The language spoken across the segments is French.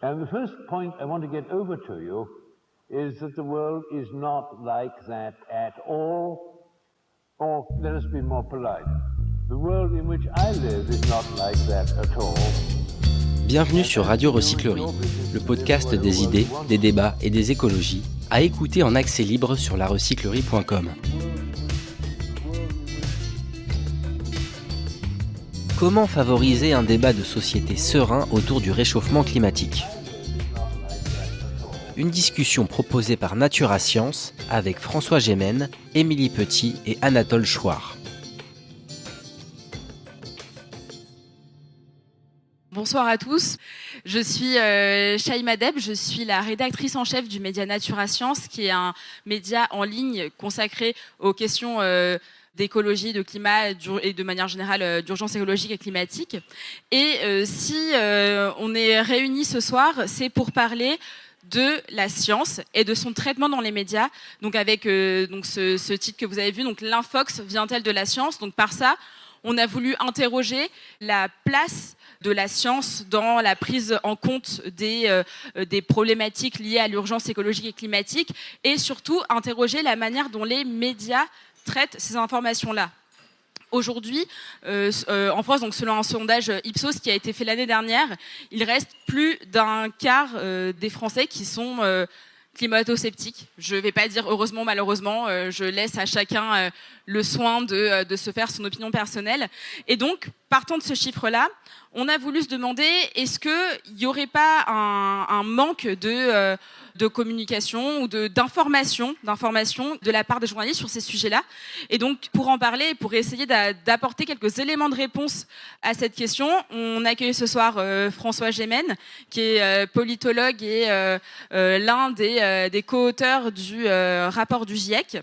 And the first point I want to get over to you is that the world is not like that at all, or let us be more polite. The world in which I live is not like that at all. Bienvenue sur Radio Recyclerie, le podcast des idées, des débats et des écologies, à écouter en accès libre sur larecyclerie.com. Comment favoriser un débat de société serein autour du réchauffement climatique ? Une discussion proposée par Natura Science avec François Gémen, Émilie Petit et Anatole Chouard. Bonsoir à tous, je suis Shaima Deb, je suis la rédactrice en chef du média Natura Science, qui est un média en ligne consacré aux questions d'écologie, de climat et de manière générale d'urgence écologique et climatique. Et si on est réunis ce soir, c'est pour parler de la science et de son traitement dans les médias. Donc avec ce titre que vous avez vu, donc l'infox vient-elle de la science ? Donc par ça, on a voulu interroger la place de la science dans la prise en compte des problématiques liées à l'urgence écologique et climatique, et surtout interroger la manière dont les médias traitent ces informations-là. Aujourd'hui, en France, donc selon un sondage Ipsos qui a été fait l'année dernière, il reste plus d'un quart des Français qui sont climato-sceptiques. Je ne vais pas dire heureusement, malheureusement, je laisse à chacun le soin de se faire son opinion personnelle. Et donc, partant de ce chiffre-là, on a voulu se demander, est-ce qu'il n'y aurait pas un manque de communication ou d'information de la part des journalistes sur ces sujets-là. Et donc, pour en parler, pour essayer d'apporter quelques éléments de réponse à cette question, on accueille ce soir François Gémen, qui est politologue et l'un des co-auteurs du rapport du GIEC.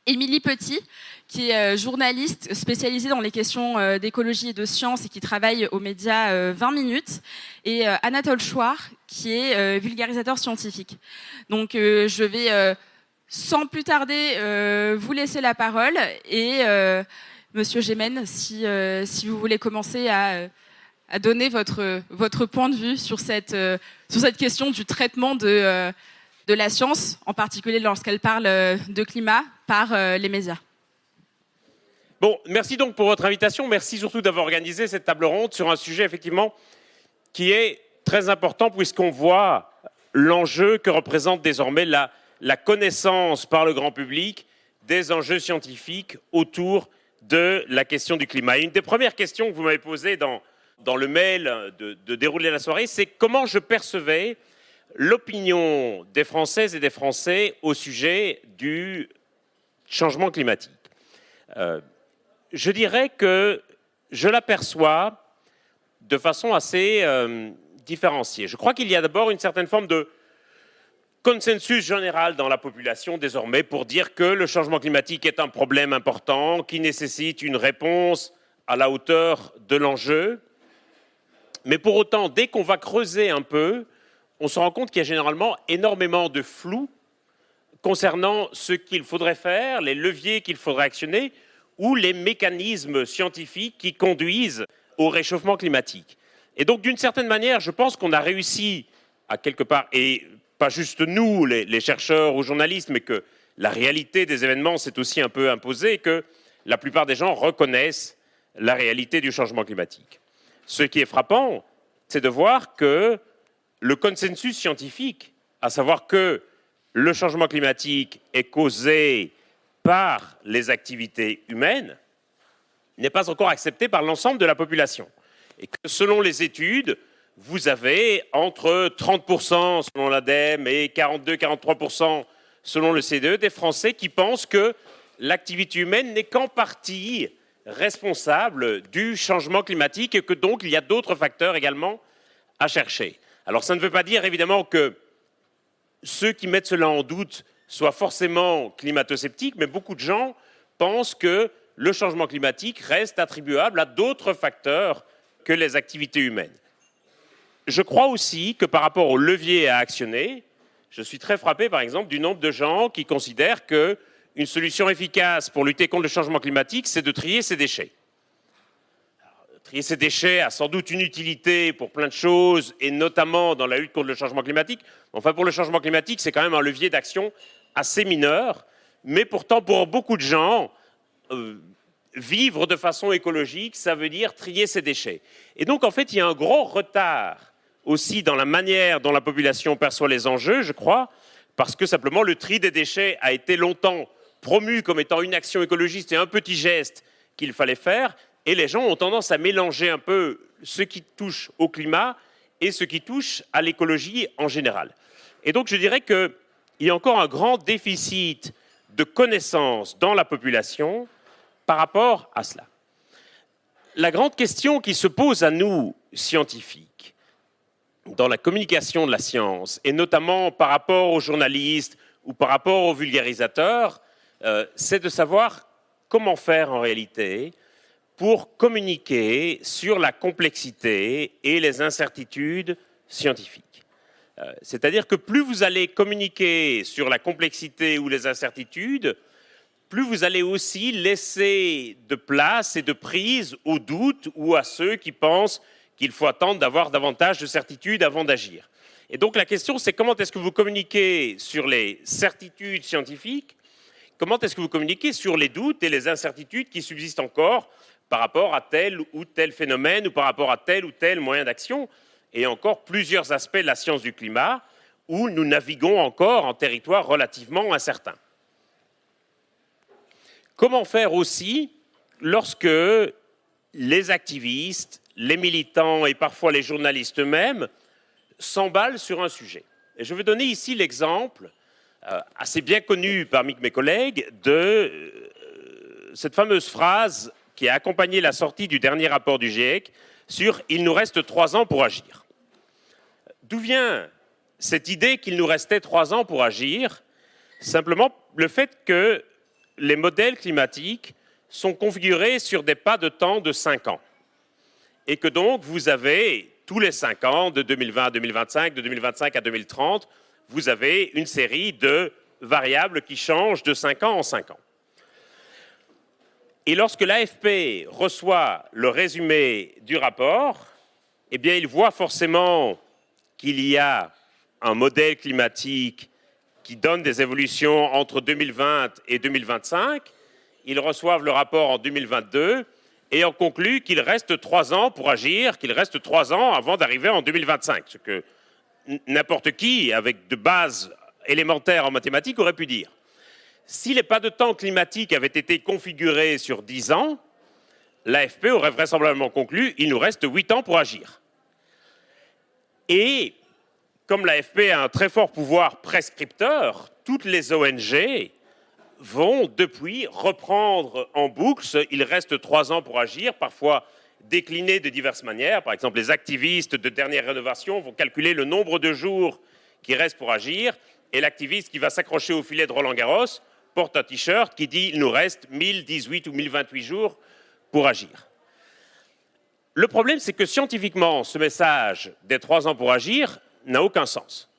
Émilie Petit, qui est journaliste spécialisée dans les questions d'écologie et de science et qui travaille aux médias 20 minutes, et Anatole Chouard, qui est vulgarisateur scientifique. Donc je vais sans plus tarder vous laisser la parole, et Monsieur Gémen, si vous voulez commencer à donner votre point de vue sur cette question du traitement de la science, en particulier lorsqu'elle parle de climat, par les médias. Bon, merci donc pour votre invitation. Merci surtout d'avoir organisé cette table ronde sur un sujet effectivement qui est très important, puisqu'on voit l'enjeu que représente désormais la connaissance par le grand public des enjeux scientifiques autour de la question du climat. Et une des premières questions que vous m'avez posées dans le mail de dérouler la soirée, c'est comment je percevais l'opinion des Françaises et des Français au sujet du changement climatique. Je dirais que je l'aperçois de façon assez différenciée. Je crois qu'il y a d'abord une certaine forme de consensus général dans la population désormais pour dire que le changement climatique est un problème important qui nécessite une réponse à la hauteur de l'enjeu. Mais pour autant, dès qu'on va creuser un peu, on se rend compte qu'il y a généralement énormément de flou concernant ce qu'il faudrait faire, les leviers qu'il faudrait actionner ou les mécanismes scientifiques qui conduisent au réchauffement climatique. Et donc, d'une certaine manière, je pense qu'on a réussi à quelque part, et pas juste nous, les chercheurs ou journalistes, mais que la réalité des événements s'est aussi un peu imposée, que la plupart des gens reconnaissent la réalité du changement climatique. Ce qui est frappant, c'est de voir que le consensus scientifique, à savoir que le changement climatique est causé par les activités humaines, n'est pas encore accepté par l'ensemble de la population. Et que selon les études, vous avez entre 30% selon l'ADEME et 42-43% selon le CDE des Français qui pensent que l'activité humaine n'est qu'en partie responsable du changement climatique et que donc il y a d'autres facteurs également à chercher. Alors ça ne veut pas dire évidemment que ceux qui mettent cela en doute soient forcément climato-sceptiques, mais beaucoup de gens pensent que le changement climatique reste attribuable à d'autres facteurs que les activités humaines. Je crois aussi que par rapport aux leviers à actionner, je suis très frappé par exemple du nombre de gens qui considèrent qu'une solution efficace pour lutter contre le changement climatique, c'est de trier ses déchets. trier ses déchets a sans doute une utilité pour plein de choses, et notamment dans la lutte contre le changement climatique. Enfin, pour le changement climatique, c'est quand même un levier d'action assez mineur, mais pourtant, pour beaucoup de gens, vivre de façon écologique, ça veut dire trier ses déchets. Et donc, en fait, il y a un gros retard aussi dans la manière dont la population perçoit les enjeux, je crois, parce que simplement le tri des déchets a été longtemps promu comme étant une action écologiste et un petit geste qu'il fallait faire, et les gens ont tendance à mélanger un peu ce qui touche au climat et ce qui touche à l'écologie en général. Et donc je dirais qu'il y a encore un grand déficit de connaissances dans la population par rapport à cela. La grande question qui se pose à nous, scientifiques, dans la communication de la science, et notamment par rapport aux journalistes ou par rapport aux vulgarisateurs, c'est de savoir comment faire en réalité pour communiquer sur la complexité et les incertitudes scientifiques. C'est-à-dire que plus vous allez communiquer sur la complexité ou les incertitudes, plus vous allez aussi laisser de place et de prise aux doutes ou à ceux qui pensent qu'il faut attendre d'avoir davantage de certitudes avant d'agir. Et donc la question, c'est comment est-ce que vous communiquez sur les certitudes scientifiques, comment est-ce que vous communiquez sur les doutes et les incertitudes qui subsistent encore par rapport à tel ou tel phénomène ou par rapport à tel ou tel moyen d'action, et encore plusieurs aspects de la science du climat où nous naviguons encore en territoire relativement incertain. Comment faire aussi lorsque les activistes, les militants et parfois les journalistes eux-mêmes s'emballent sur un sujet. Et je vais donner ici l'exemple assez bien connu parmi mes collègues de cette fameuse phrase qui a accompagné la sortie du dernier rapport du GIEC sur « Il nous reste 3 ans pour agir ». D'où vient cette idée qu'il nous restait 3 ans pour agir? Simplement le fait que les modèles climatiques sont configurés sur des pas de temps de 5 ans. Et que donc vous avez tous les 5 ans, de 2020 à 2025, de 2025 à 2030, vous avez une série de variables qui changent de 5 ans en 5 ans. Et lorsque l'AFP reçoit le résumé du rapport, eh bien, il voit forcément qu'il y a un modèle climatique qui donne des évolutions entre 2020 et 2025. Ils reçoivent le rapport en 2022 et en concluent qu'il reste 3 ans pour agir, qu'il reste 3 ans avant d'arriver en 2025, ce que n'importe qui, avec de bases élémentaires en mathématiques, aurait pu dire. Si les pas de temps climatiques avaient été configurés sur 10 ans, l'AFP aurait vraisemblablement conclu qu'il nous reste 8 ans pour agir. Et comme l'AFP a un très fort pouvoir prescripteur, toutes les ONG vont depuis reprendre en boucle ce « il reste 3 ans pour agir », parfois décliné de diverses manières. Par exemple, les activistes de dernière rénovation vont calculer le nombre de jours qui restent pour agir, et l'activiste qui va s'accrocher au filet de Roland-Garros porte un t-shirt qui dit « il nous reste 1018 ou 1028 jours pour agir ». Le problème, c'est que scientifiquement, ce message des 3 ans pour agir n'a aucun sens.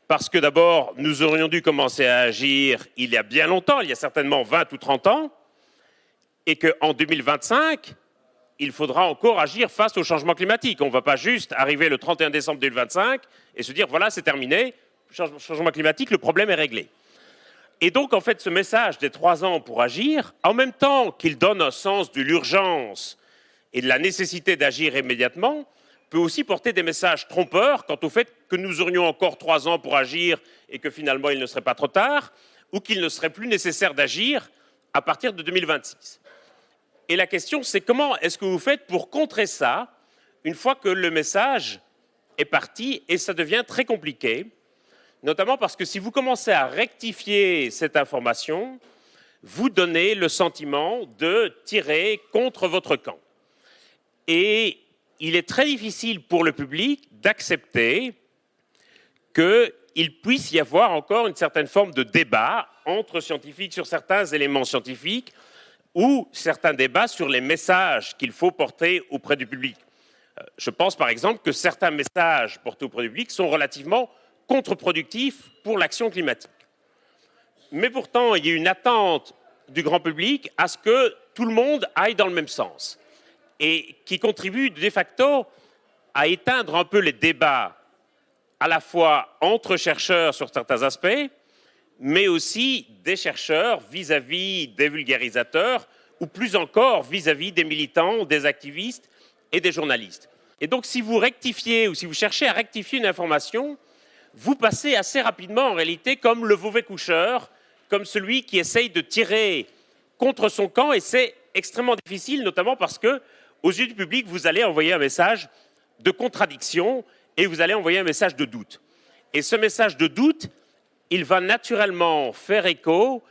Parce que d'abord, nous aurions dû commencer à agir il y a bien longtemps, il y a certainement 20 ou 30 ans, et qu'en 2025, il faudra encore agir face au changement climatique. On ne va pas juste arriver le 31 décembre 2025 et se dire, voilà, c'est terminé, changement climatique, le problème est réglé. Et donc, en fait, ce message des 3 ans pour agir, en même temps qu'il donne un sens de l'urgence et de la nécessité d'agir immédiatement, peut aussi porter des messages trompeurs quant au fait que nous aurions encore 3 ans pour agir et que finalement il ne serait pas trop tard, ou qu'il ne serait plus nécessaire d'agir à partir de 2026. Et la question, c'est comment est-ce que vous faites pour contrer ça une fois que le message est parti, et ça devient très compliqué, notamment parce que si vous commencez à rectifier cette information, vous donnez le sentiment de tirer contre votre camp. Et il est très difficile pour le public d'accepter qu'il puisse y avoir encore une certaine forme de débat entre scientifiques sur certains éléments scientifiques ou certains débats sur les messages qu'il faut porter auprès du public. Je pense par exemple que certains messages portés auprès du public sont relativement contre-productifs pour l'action climatique. Mais pourtant, il y a une attente du grand public à ce que tout le monde aille dans le même sens. et qui contribue de facto à éteindre un peu les débats à la fois entre chercheurs sur certains aspects, mais aussi des chercheurs vis-à-vis des vulgarisateurs, ou plus encore vis-à-vis des militants, des activistes et des journalistes. Et donc si vous rectifiez ou si vous cherchez à rectifier une information, vous passez assez rapidement en réalité comme le mauvais coucheur, comme celui qui essaye de tirer contre son camp, et c'est extrêmement difficile, notamment parce que, aux yeux du public, vous allez envoyer un message de contradiction et vous allez envoyer un message de doute. Et ce message de doute, il va naturellement faire écho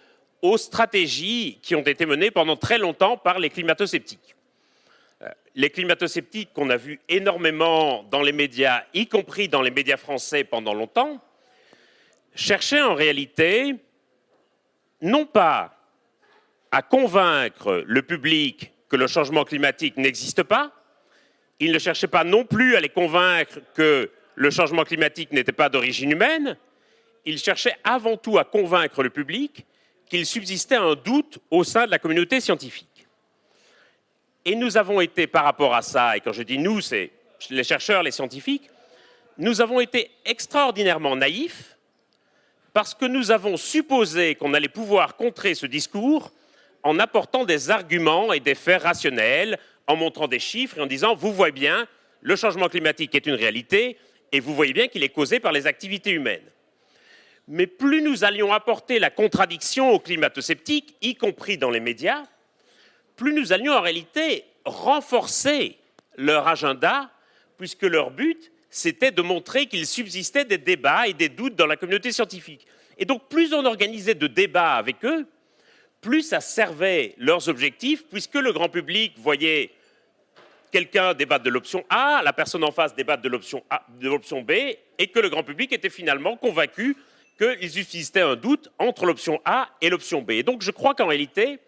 aux stratégies qui ont été menées pendant très longtemps par les climato-sceptiques. Les climato-sceptiques qu'on a vus énormément dans les médias, y compris dans les médias français pendant longtemps, cherchaient en réalité non pas à convaincre le public que le changement climatique n'existe pas, ils ne cherchaient pas non plus à les convaincre que le changement climatique n'était pas d'origine humaine, ils cherchaient avant tout à convaincre le public qu'il subsistait un doute au sein de la communauté scientifique. Et nous avons été, par rapport à ça, et quand je dis nous, c'est les chercheurs, les scientifiques, nous avons été extraordinairement naïfs parce que nous avons supposé qu'on allait pouvoir contrer ce discours en apportant des arguments et des faits rationnels, en montrant des chiffres et en disant « vous voyez bien, le changement climatique est une réalité et vous voyez bien qu'il est causé par les activités humaines ». Mais plus nous allions apporter la contradiction aux climato-sceptiques, y compris dans les médias, plus nous allions en réalité renforcer leur agenda, puisque leur but, c'était de montrer qu'il subsistait des débats et des doutes dans la communauté scientifique. Et donc, plus on organisait de débats avec eux, plus ça servait leurs objectifs, puisque le grand public voyait quelqu'un débattre de l'option A, la personne en face débattre de l'option B, et que le grand public était finalement convaincu qu'il subsistait un doute entre l'option A et l'option B. Et donc, je crois qu'en réalité,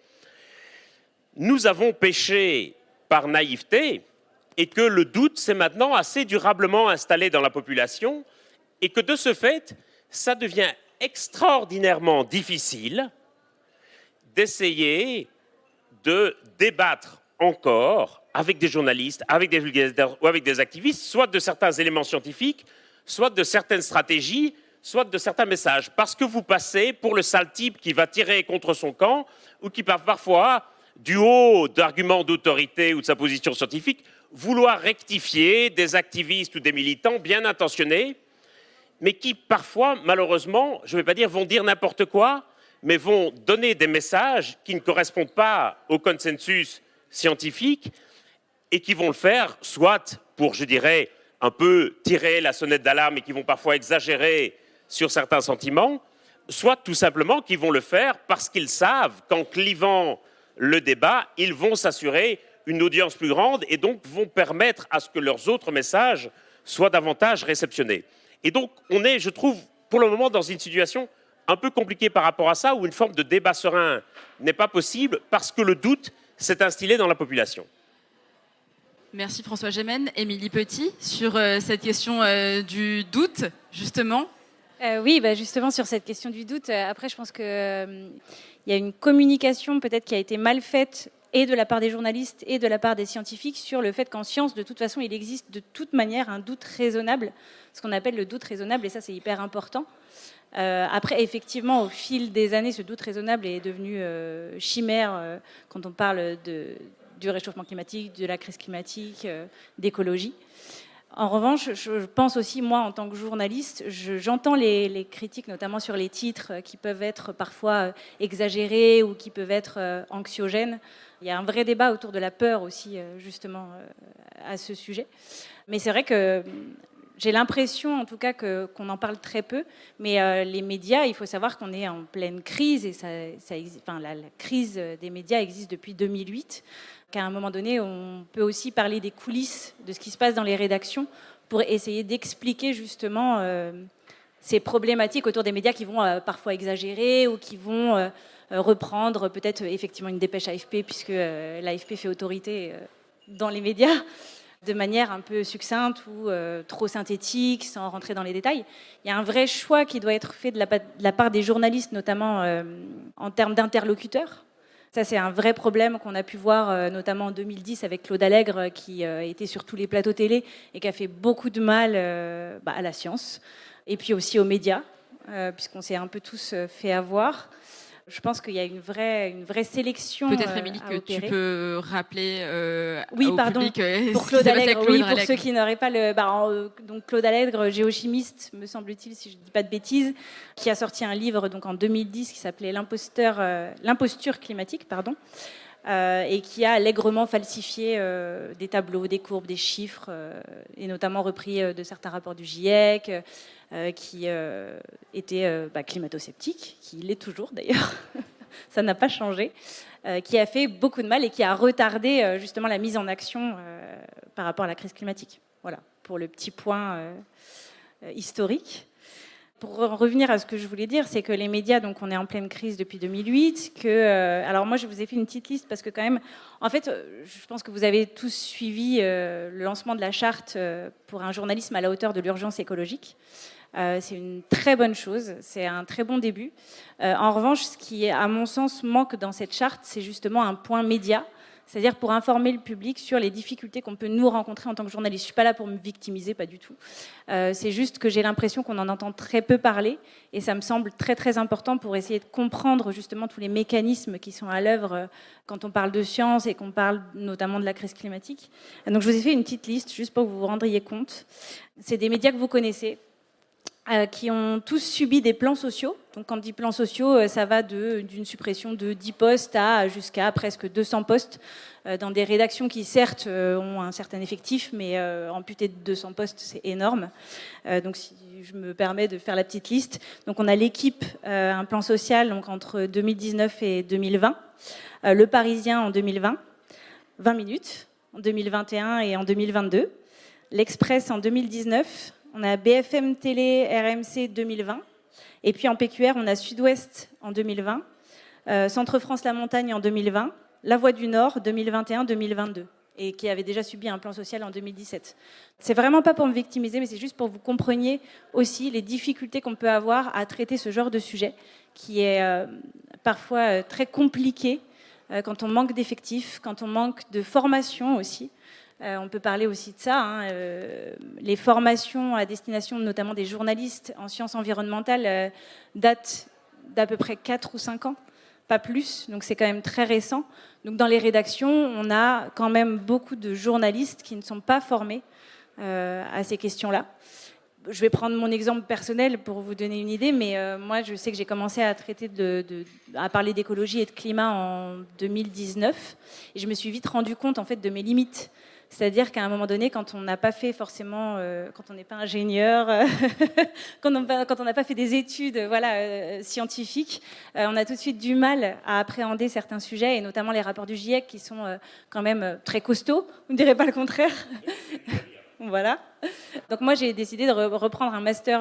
nous avons péché par naïveté et que le doute s'est maintenant assez durablement installé dans la population et que de ce fait, ça devient extraordinairement difficile d'essayer de débattre encore avec des journalistes, avec des vulgarisateurs ou avec des activistes, soit de certains éléments scientifiques, soit de certaines stratégies, soit de certains messages. Parce que vous passez pour le sale type qui va tirer contre son camp ou qui parfois, du haut d'arguments d'autorité ou de sa position scientifique, vouloir rectifier des activistes ou des militants bien intentionnés, mais qui parfois, malheureusement, je ne vais pas dire vont dire n'importe quoi, mais vont donner des messages qui ne correspondent pas au consensus scientifique et qui vont le faire soit pour, je dirais, un peu tirer la sonnette d'alarme et qui vont parfois exagérer sur certains sentiments, soit tout simplement qui vont le faire parce qu'ils savent qu'en clivant le débat, ils vont s'assurer une audience plus grande et donc vont permettre à ce que leurs autres messages soient davantage réceptionnés. Et donc, on est, je trouve, pour le moment, dans une situation un peu compliquée par rapport à ça, où une forme de débat serein n'est pas possible parce que le doute s'est instillé dans la population. Merci François Gémen. Émilie Petit, sur cette question du doute, justement. Oui, justement, sur cette question du doute, après, je pense qu'il y a une communication peut-être qui a été mal faite et de la part des journalistes et de la part des scientifiques sur le fait qu'en science, de toute façon, il existe de toute manière un doute raisonnable, ce qu'on appelle le doute raisonnable, et ça, c'est hyper important. Après, effectivement, au fil des années, ce doute raisonnable est devenu chimère quand on parle du réchauffement climatique, de la crise climatique, d'écologie. En revanche, je pense aussi, moi, en tant que journaliste, j'entends les critiques, notamment sur les titres, qui peuvent être parfois exagérés ou qui peuvent être anxiogènes. Il y a un vrai débat autour de la peur aussi, justement, à ce sujet. Mais c'est vrai que j'ai l'impression, en tout cas, qu'on en parle très peu. Mais les médias, il faut savoir qu'on est en pleine crise. Et la crise des médias existe depuis 2008. Qu'à un moment donné, on peut aussi parler des coulisses de ce qui se passe dans les rédactions pour essayer d'expliquer justement ces problématiques autour des médias qui vont parfois exagérer ou qui vont reprendre peut-être effectivement une dépêche AFP, puisque l'AFP fait autorité dans les médias, de manière un peu succincte ou trop synthétique, sans rentrer dans les détails. Il y a un vrai choix qui doit être fait de la part des journalistes, notamment en termes d'interlocuteurs. Ça, c'est un vrai problème qu'on a pu voir notamment en 2010 avec Claude Allègre qui était sur tous les plateaux télé et qui a fait beaucoup de mal à la science et puis aussi aux médias, puisqu'on s'est un peu tous fait avoir. Je pense qu'il y a une vraie sélection. Peut-être, Émilie, que tu peux rappeler au public pour Claude Allègre, pour ceux qui n'auraient pas le... donc Claude Allègre, géochimiste, me semble-t-il, si je ne dis pas de bêtises, qui a sorti un livre donc, en 2010 qui s'appelait L'imposture climatique, et qui a allègrement falsifié des tableaux, des courbes, des chiffres, et notamment repris de certains rapports du GIEC, qui était climato-sceptique, qui l'est toujours d'ailleurs, ça n'a pas changé, qui a fait beaucoup de mal et qui a retardé justement la mise en action par rapport à la crise climatique. Voilà, pour le petit point historique. Pour revenir à ce que je voulais dire, c'est que les médias, donc on est en pleine crise depuis 2008, alors moi je vous ai fait une petite liste parce que quand même, en fait, je pense que vous avez tous suivi le lancement de la charte pour un journalisme à la hauteur de l'urgence écologique. C'est une très bonne chose, c'est un très bon début. En revanche, ce qui, à mon sens, manque dans cette charte, c'est justement un point média, c'est-à-dire pour informer le public sur les difficultés qu'on peut nous rencontrer en tant que journaliste. Je ne suis pas là pour me victimiser, pas du tout. C'est juste que j'ai l'impression qu'on en entend très peu parler, et ça me semble très très important pour essayer de comprendre justement tous les mécanismes qui sont à l'œuvre quand on parle de science et qu'on parle notamment de la crise climatique. Donc je vous ai fait une petite liste, juste pour que vous vous rendiez compte. C'est des médias que vous connaissez, qui ont tous subi des plans sociaux. Donc quand on dit plans sociaux, ça va d'une suppression de 10 postes jusqu'à presque 200 postes dans des rédactions qui certes ont un certain effectif, mais amputer de 200 postes, c'est énorme. Donc si je me permets de faire la petite liste. Donc on a l'Équipe, un plan social donc, entre 2019 et 2020. Le Parisien en 2020. 20 minutes en 2021 et en 2022. L'Express en 2019. On a BFM Télé, RMC 2020. Et puis en PQR, on a Sud-Ouest en 2020, Centre France La Montagne en 2020, La Voix du Nord 2021-2022, et qui avait déjà subi un plan social en 2017. C'est vraiment pas pour me victimiser, mais c'est juste pour que vous compreniez aussi les difficultés qu'on peut avoir à traiter ce genre de sujet, qui est parfois très compliqué quand on manque d'effectifs, quand on manque de formation aussi. On peut parler aussi de ça. Les formations à destination notamment des journalistes en sciences environnementales datent d'à peu près 4 ou 5 ans, pas plus. Donc c'est quand même très récent. Donc dans les rédactions, on a quand même beaucoup de journalistes qui ne sont pas formés à ces questions-là. Je vais prendre mon exemple personnel pour vous donner une idée, mais moi je sais que j'ai commencé à traiter à parler d'écologie et de climat en 2019, et je me suis vite rendu compte en fait de mes limites. C'est-à-dire qu'à un moment donné, quand on n'a pas fait forcément, quand on n'est pas ingénieur, quand on n'a pas fait des études scientifiques, on a tout de suite du mal à appréhender certains sujets, et notamment les rapports du GIEC qui sont quand même très costauds, vous ne direz pas le contraire. Voilà. Donc moi, j'ai décidé de reprendre un master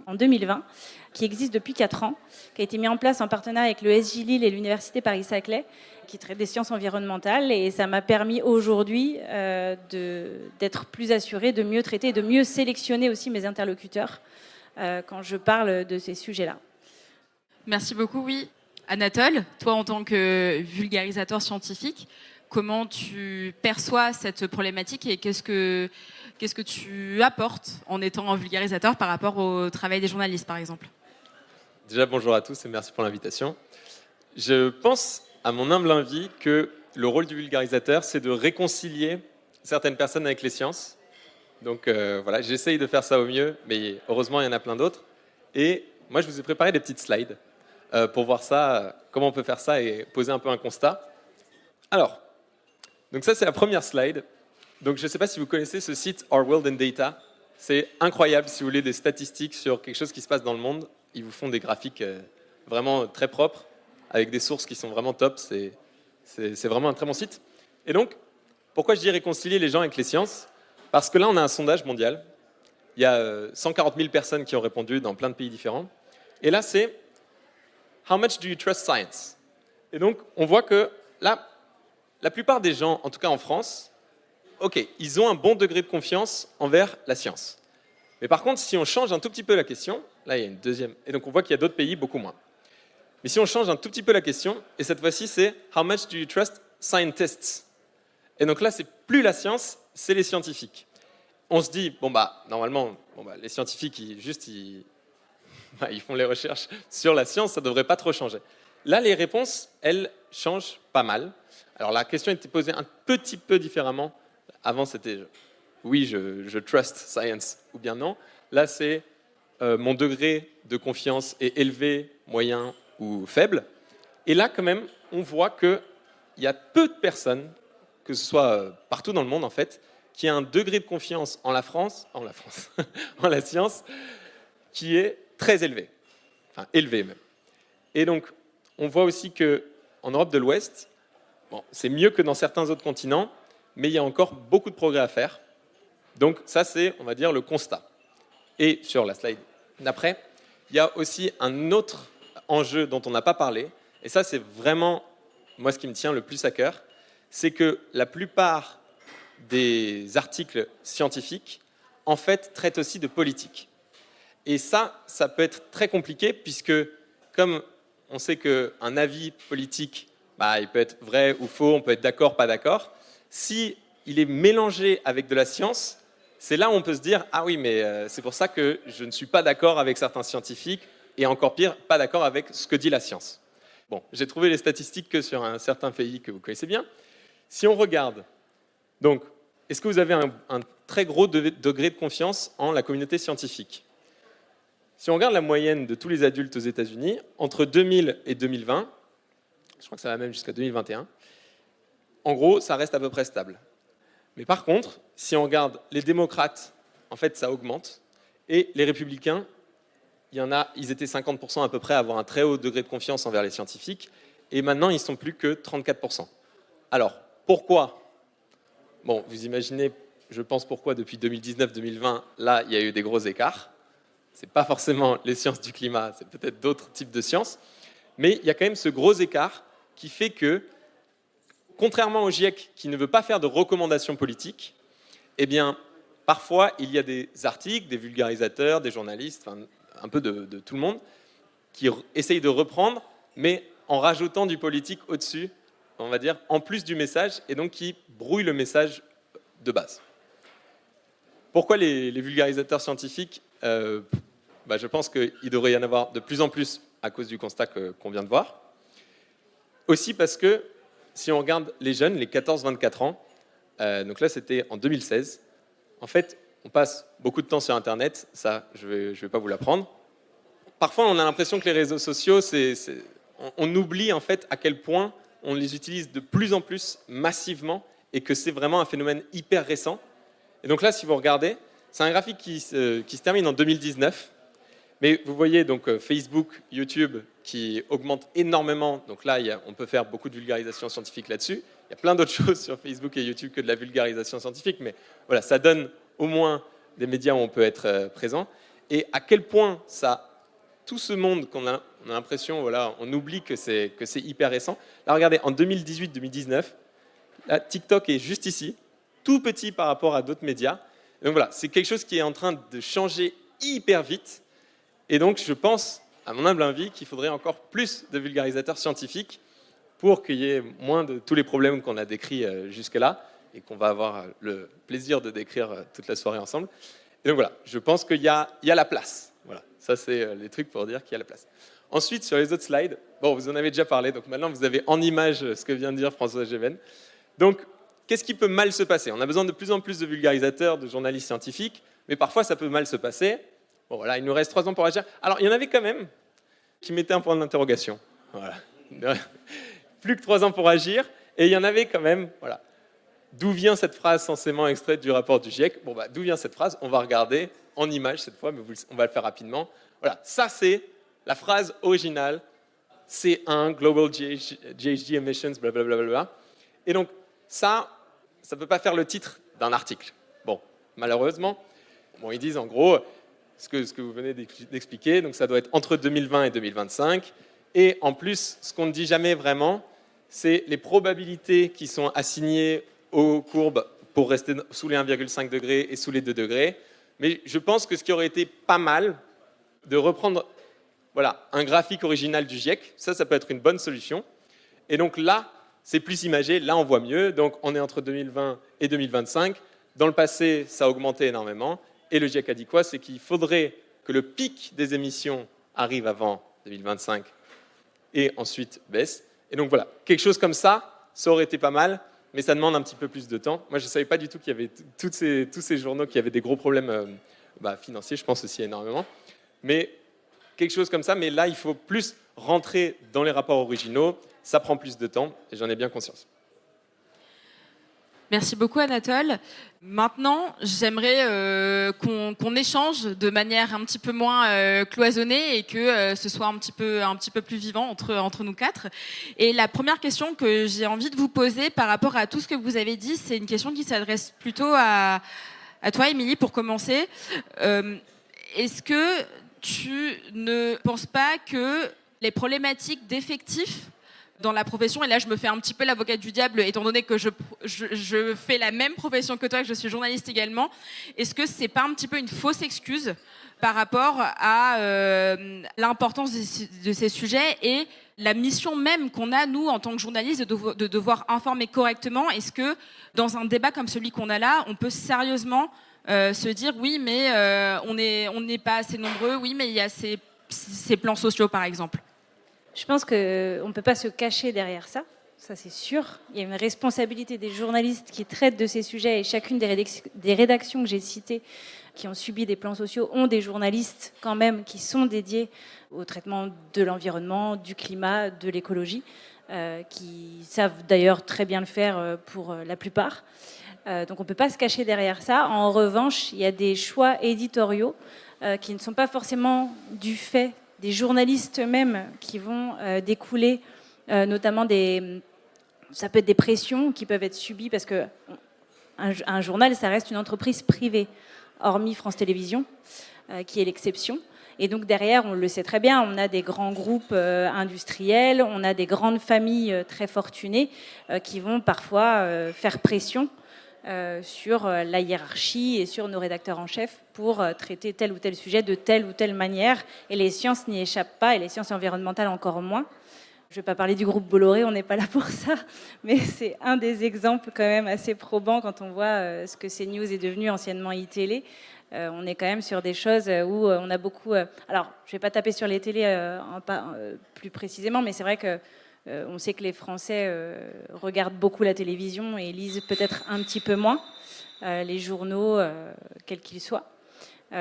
en 2020, qui existe depuis 4 ans, qui a été mis en place en partenariat avec le SJ Lille et l'Université Paris-Saclay, qui traite des sciences environnementales, et ça m'a permis aujourd'hui d'être plus assurée, de mieux traiter et de mieux sélectionner aussi mes interlocuteurs quand je parle de ces sujets-là. Merci beaucoup. Oui, Anatole, toi en tant que vulgarisateur scientifique, comment tu perçois cette problématique et qu'est-ce que tu apportes en étant un vulgarisateur par rapport au travail des journalistes, par exemple ? Déjà, bonjour à tous et merci pour l'invitation. Je pense, à mon humble avis, que le rôle du vulgarisateur, c'est de réconcilier certaines personnes avec les sciences. Donc voilà, j'essaye de faire ça au mieux, mais heureusement, il y en a plein d'autres. Et moi, je vous ai préparé des petites slides pour voir ça, comment on peut faire ça et poser un peu un constat. Alors, donc ça, c'est la première slide. Donc je ne sais pas si vous connaissez ce site Our World in Data. C'est incroyable si vous voulez des statistiques sur quelque chose qui se passe dans le monde. Ils vous font des graphiques vraiment très propres, avec des sources qui sont vraiment top. C'est vraiment un très bon site. Et donc, pourquoi je dis réconcilier les gens avec les sciences ? Parce que là, on a un sondage mondial. Il y a 140 000 personnes qui ont répondu dans plein de pays différents. Et là, c'est « How much do you trust science ?» Et donc, on voit que là, la plupart des gens, en tout cas en France, ok, ils ont un bon degré de confiance envers la science. Mais par contre, si on change un tout petit peu la question, là, il y a une deuxième. Et donc, on voit qu'il y a d'autres pays beaucoup moins. Mais si on change un tout petit peu la question, et cette fois-ci, c'est « How much do you trust scientists ?» Et donc là, c'est plus la science, c'est les scientifiques. On se dit, normalement, les scientifiques, ils font les recherches sur la science, ça ne devrait pas trop changer. Là, les réponses, elles, changent pas mal. Alors la question était posée un petit peu différemment. Avant, c'était oui, je trust science, ou bien non. Là, c'est mon degré de confiance est élevé, moyen ou faible. Et là, quand même, on voit qu'il y a peu de personnes, que ce soit partout dans le monde, en fait, qui a un degré de confiance en la science, qui est très élevé. Enfin, élevé même. Et donc, on voit aussi qu'en Europe de l'Ouest, c'est mieux que dans certains autres continents, mais il y a encore beaucoup de progrès à faire. Donc ça, c'est, on va dire, le constat. Et sur la slide d'après, il y a aussi un autre enjeu dont on n'a pas parlé, et ça, c'est vraiment, moi, ce qui me tient le plus à cœur, c'est que la plupart des articles scientifiques, en fait, traitent aussi de politique. Et ça peut être très compliqué, puisque, comme on sait qu'un avis politique, il peut être vrai ou faux, on peut être d'accord, pas d'accord, si il est mélangé avec de la science, c'est là où on peut se dire « Ah oui, mais c'est pour ça que je ne suis pas d'accord avec certains scientifiques, et encore pire, pas d'accord avec ce que dit la science. » Bon, j'ai trouvé les statistiques que sur un certain pays que vous connaissez bien. Si on regarde, donc, est-ce que vous avez un très gros degré de confiance en la communauté scientifique ? Si on regarde la moyenne de tous les adultes aux États-Unis, entre 2000 et 2020, je crois que ça va même jusqu'à 2021, en gros, ça reste à peu près stable. Mais par contre, si on regarde les démocrates, en fait, ça augmente, et les républicains, ils étaient 50% à peu près à avoir un très haut degré de confiance envers les scientifiques, et maintenant, ils ne sont plus que 34%. Alors, pourquoi ? Bon, vous imaginez, je pense pourquoi depuis 2019-2020, là, il y a eu des gros écarts. Ce n'est pas forcément les sciences du climat, c'est peut-être d'autres types de sciences, mais il y a quand même ce gros écart qui fait que, contrairement au GIEC qui ne veut pas faire de recommandations politiques, eh bien, parfois, il y a des articles, des vulgarisateurs, des journalistes, un peu de tout le monde, qui essayent de reprendre, mais en rajoutant du politique au-dessus, on va dire, en plus du message, et donc qui brouillent le message de base. Pourquoi les vulgarisateurs scientifiques je pense qu'il devrait y en avoir de plus en plus à cause du constat qu'on vient de voir. Aussi parce que, si on regarde les jeunes, les 14-24 ans, donc là c'était en 2016, en fait, on passe beaucoup de temps sur Internet, ça, je vais pas vous l'apprendre. Parfois, on a l'impression que les réseaux sociaux, on oublie en fait à quel point on les utilise de plus en plus massivement et que c'est vraiment un phénomène hyper récent. Et donc là, si vous regardez, c'est un graphique qui se termine en 2019, mais vous voyez donc Facebook, YouTube qui augmentent énormément. Donc là, on peut faire beaucoup de vulgarisation scientifique là-dessus. Il y a plein d'autres choses sur Facebook et YouTube que de la vulgarisation scientifique, mais voilà, ça donne au moins des médias où on peut être présent. Et à quel point tout ce monde qu'on a l'impression, voilà, on oublie que c'est hyper récent. Là, regardez, en 2018-2019, là, TikTok est juste ici, tout petit par rapport à d'autres médias. Donc voilà, c'est quelque chose qui est en train de changer hyper vite. Et donc, je pense, à mon humble avis, qu'il faudrait encore plus de vulgarisateurs scientifiques pour qu'il y ait moins de tous les problèmes qu'on a décrits jusque-là et qu'on va avoir le plaisir de décrire toute la soirée ensemble. Et donc voilà, je pense qu'il y a la place. Voilà, ça c'est les trucs pour dire qu'il y a la place. Ensuite, sur les autres slides, vous en avez déjà parlé, donc maintenant vous avez en image ce que vient de dire François Géven. Donc, qu'est-ce qui peut mal se passer ? On a besoin de plus en plus de vulgarisateurs, de journalistes scientifiques, mais parfois ça peut mal se passer. Bon voilà, il nous reste 3 ans pour agir. Alors, il y en avait quand même qui mettaient un point d'interrogation. Voilà. Plus que 3 ans pour agir, et il y en avait quand même, voilà. D'où vient cette phrase censément extraite du rapport du GIEC ? D'où vient cette phrase ? On va regarder en image cette fois, mais on va le faire rapidement. Voilà, ça c'est la phrase originale, C1, Global GHG Emissions, blablabla. Et donc, ça ne peut pas faire le titre d'un article. Bon, malheureusement, ils disent en gros ce que vous venez d'expliquer, donc ça doit être entre 2020 et 2025. Et en plus, ce qu'on ne dit jamais vraiment, c'est les probabilités qui sont assignées aux courbes pour rester sous les 1,5 degrés et sous les 2 degrés. Mais je pense que ce qui aurait été pas mal, de reprendre voilà, un graphique original du GIEC, ça peut être une bonne solution. Et donc là, c'est plus imagé, là on voit mieux, donc on est entre 2020 et 2025. Dans le passé, ça a augmenté énormément, et le GIEC a dit quoi? C'est qu'il faudrait que le pic des émissions arrive avant 2025 et ensuite baisse. Et donc voilà, quelque chose comme ça aurait été pas mal, mais ça demande un petit peu plus de temps. Moi, je ne savais pas du tout qu'il y avait tous ces journaux qui avaient des gros problèmes financiers, je pense aussi énormément. Mais quelque chose comme ça, mais là, il faut plus rentrer dans les rapports originaux, ça prend plus de temps, et j'en ai bien conscience. Merci beaucoup Anatole. Maintenant, j'aimerais qu'on échange de manière un petit peu moins cloisonnée et que ce soit un petit peu plus vivant entre nous quatre. Et la première question que j'ai envie de vous poser par rapport à tout ce que vous avez dit, c'est une question qui s'adresse plutôt à toi, Émilie, pour commencer. Est-ce que tu ne penses pas que les problématiques d'effectifs dans la profession, et là je me fais un petit peu l'avocate du diable étant donné que je fais la même profession que toi, que je suis journaliste également, est-ce que c'est pas un petit peu une fausse excuse par rapport à l'importance de ces sujets et la mission même qu'on a, nous, en tant que journalistes, de devoir informer correctement? Est-ce que dans un débat comme celui qu'on a là, on peut sérieusement se dire oui, mais on n'est pas assez nombreux, oui, mais il y a ces plans sociaux, par exemple? Je pense qu'on ne peut pas se cacher derrière ça, ça c'est sûr. Il y a une responsabilité des journalistes qui traitent de ces sujets, et chacune des rédactions que j'ai citées qui ont subi des plans sociaux ont des journalistes quand même qui sont dédiés au traitement de l'environnement, du climat, de l'écologie, qui savent d'ailleurs très bien le faire pour la plupart. Donc on ne peut pas se cacher derrière ça. En revanche, il y a des choix éditoriaux qui ne sont pas forcément du fait des journalistes eux-mêmes, qui vont découler notamment ça peut être des pressions qui peuvent être subies, parce que un journal, ça reste une entreprise privée, hormis France Télévisions, qui est l'exception. Et donc derrière, on le sait très bien, on a des grands groupes industriels, on a des grandes familles très fortunées qui vont parfois faire pression sur la hiérarchie et sur nos rédacteurs en chef pour traiter tel ou tel sujet de telle ou telle manière. Et les sciences n'y échappent pas, et les sciences environnementales encore moins. Je ne vais pas parler du groupe Bolloré, on n'est pas là pour ça, mais c'est un des exemples quand même assez probants quand on voit ce que CNews est devenu, anciennement iTélé. On est quand même sur des choses où on a beaucoup... alors, je ne vais pas taper sur les télés plus précisément, mais c'est vrai que on sait que les Français regardent beaucoup la télévision et lisent peut-être un petit peu moins les journaux, quels qu'ils soient.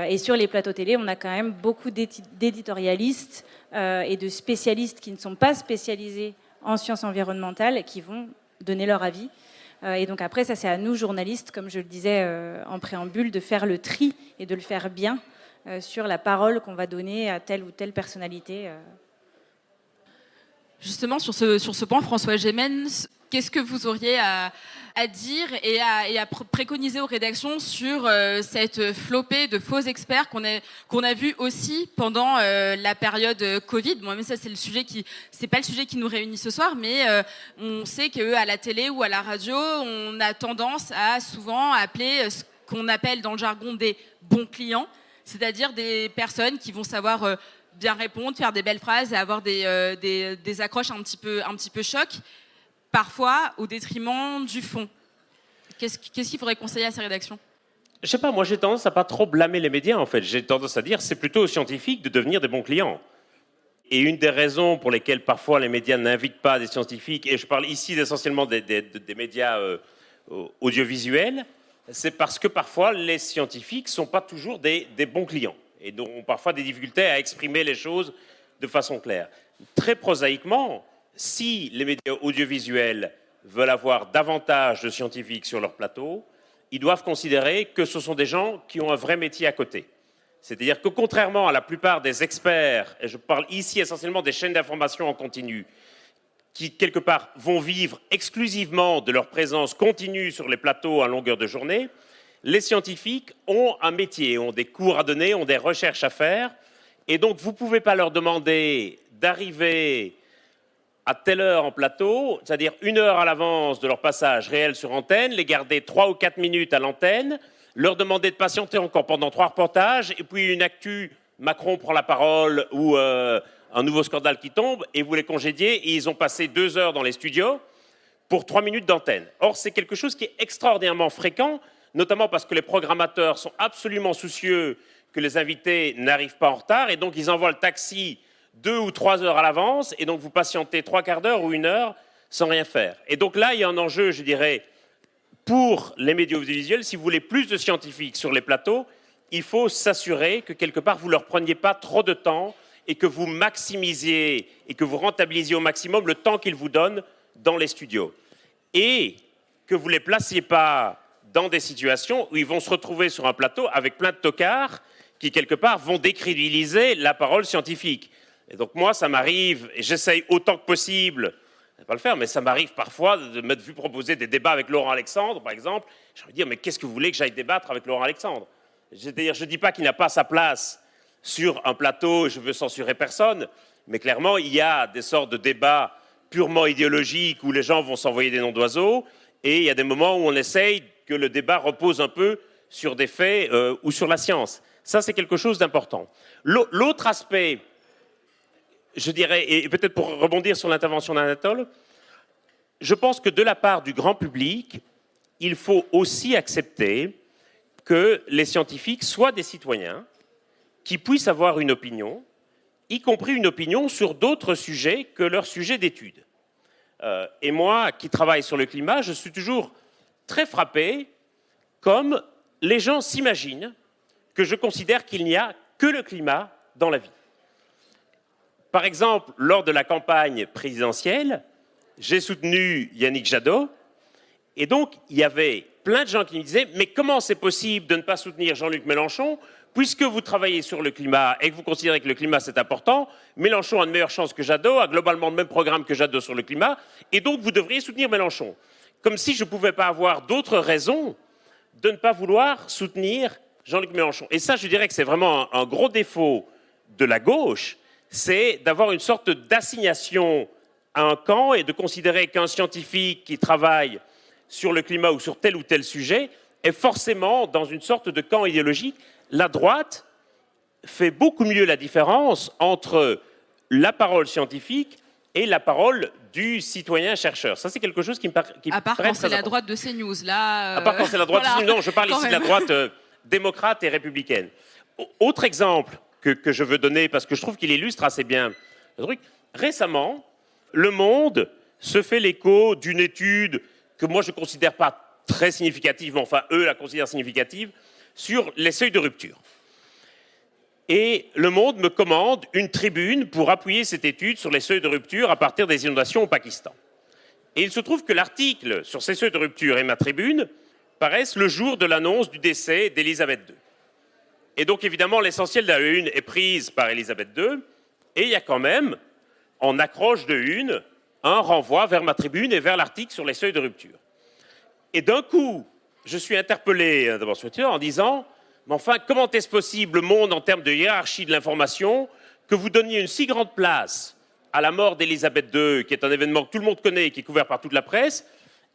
Et sur les plateaux télé, on a quand même beaucoup d'éditorialistes et de spécialistes qui ne sont pas spécialisés en sciences environnementales et qui vont donner leur avis. Et donc après, ça c'est à nous, journalistes, comme je le disais en préambule, de faire le tri et de le faire bien sur la parole qu'on va donner à telle ou telle personnalité. Justement, sur ce point, François Gémen, qu'est-ce que vous auriez à dire et à préconiser aux rédactions sur cette flopée de faux experts qu'on a vu aussi pendant la période Covid? Bon, mais ça, c'est pas le sujet qui nous réunit ce soir, mais on sait qu'à la télé ou à la radio, on a tendance à souvent appeler ce qu'on appelle dans le jargon des bons clients, c'est-à-dire des personnes qui vont savoir bien répondre, faire des belles phrases et avoir des accroches un petit peu choc, parfois au détriment du fond. Qu'est-ce qu'il faudrait conseiller à ces rédactions? Je sais pas, moi j'ai tendance à pas trop blâmer les médias en fait. J'ai tendance à dire c'est plutôt aux scientifiques de devenir des bons clients. Et une des raisons pour lesquelles parfois les médias n'invitent pas des scientifiques, et je parle ici essentiellement des médias audiovisuels, c'est parce que parfois les scientifiques sont pas toujours des bons clients et donc ont parfois des difficultés à exprimer les choses de façon claire. Très prosaïquement, si les médias audiovisuels veulent avoir davantage de scientifiques sur leur plateau, ils doivent considérer que ce sont des gens qui ont un vrai métier à côté. C'est-à-dire que contrairement à la plupart des experts, et je parle ici essentiellement des chaînes d'information en continu, qui quelque part vont vivre exclusivement de leur présence continue sur les plateaux à longueur de journée, les scientifiques ont un métier, ont des cours à donner, ont des recherches à faire, et donc vous ne pouvez pas leur demander d'arriver à telle heure en plateau, c'est-à-dire 1 heure à l'avance de leur passage réel sur antenne, les garder 3 ou 4 minutes à l'antenne, leur demander de patienter encore pendant 3 reportages, et puis une actu Macron prend la parole ou un nouveau scandale qui tombe et vous les congédiez et ils ont passé 2 heures dans les studios pour 3 minutes d'antenne. Or, c'est quelque chose qui est extraordinairement fréquent, notamment parce que les programmateurs sont absolument soucieux que les invités n'arrivent pas en retard et donc ils envoient le taxi 2 ou 3 heures à l'avance et donc vous patientez 3/4 d'heure ou 1 heure sans rien faire. Et donc là, il y a un enjeu, je dirais, pour les médias audiovisuels. Si vous voulez plus de scientifiques sur les plateaux, il faut s'assurer que quelque part vous ne leur preniez pas trop de temps et que vous maximisiez et que vous rentabilisiez au maximum le temps qu'ils vous donnent dans les studios. Et que vous ne les placiez pas dans des situations où ils vont se retrouver sur un plateau avec plein de tocards qui, quelque part, vont décrédibiliser la parole scientifique. Et donc moi, ça m'arrive, et j'essaye autant que possible, je ne vais pas le faire, mais ça m'arrive parfois de m'être vu proposer des débats avec Laurent Alexandre, par exemple. J'ai envie de dire, mais qu'est-ce que vous voulez que j'aille débattre avec Laurent Alexandre? Je ne dis pas qu'il n'a pas sa place sur un plateau, je veux censurer personne, mais clairement, il y a des sortes de débats purement idéologiques où les gens vont s'envoyer des noms d'oiseaux, et il y a des moments où on essaye que le débat repose un peu sur des faits ou sur la science. Ça, c'est quelque chose d'important. L'autre aspect, je dirais, et peut-être pour rebondir sur l'intervention d'Anatole, je pense que de la part du grand public, il faut aussi accepter que les scientifiques soient des citoyens qui puissent avoir une opinion, y compris une opinion sur d'autres sujets que leur sujet d'étude. Et moi, qui travaille sur le climat, je suis toujours très frappé comme les gens s'imaginent que je considère qu'il n'y a que le climat dans la vie. Par exemple, lors de la campagne présidentielle, j'ai soutenu Yannick Jadot, et donc il y avait plein de gens qui me disaient « Mais comment c'est possible de ne pas soutenir Jean-Luc Mélenchon, puisque vous travaillez sur le climat et que vous considérez que le climat c'est important, Mélenchon a une meilleure chance que Jadot, a globalement le même programme que Jadot sur le climat, et donc vous devriez soutenir Mélenchon. » Comme si je ne pouvais pas avoir d'autres raisons de ne pas vouloir soutenir Jean-Luc Mélenchon. Et ça, je dirais que c'est vraiment un gros défaut de la gauche, c'est d'avoir une sorte d'assignation à un camp et de considérer qu'un scientifique qui travaille sur le climat ou sur tel ou tel sujet est forcément dans une sorte de camp idéologique. La droite fait beaucoup mieux la différence entre la parole scientifique et la parole du citoyen-chercheur. Ça, c'est quelque chose qui me paraît À part quand c'est la droite de CNews, là... À part quand c'est la droite de voilà. CNews, non, je parle ici de la droite démocrate et républicaine. Autre exemple que je veux donner, parce que je trouve qu'il illustre assez bien le truc. Récemment, Le Monde se fait l'écho d'une étude que moi je ne considère pas très significative, mais enfin eux la considèrent significative, sur les seuils de rupture. Et Le Monde me commande une tribune pour appuyer cette étude sur les seuils de rupture à partir des inondations au Pakistan. Et il se trouve que l'article sur ces seuils de rupture et ma tribune paraissent le jour de l'annonce du décès d'Élisabeth II. Et donc évidemment l'essentiel de la une est prise par Élisabeth II, et il y a quand même, en accroche de une, un renvoi vers ma tribune et vers l'article sur les seuils de rupture. Et d'un coup, je suis interpellé d'abord sur Twitter en disant « Mais enfin, comment est-ce possible, Le Monde, en termes de hiérarchie de l'information, que vous donniez une si grande place à la mort d'Élisabeth II, qui est un événement que tout le monde connaît et qui est couvert par toute la presse,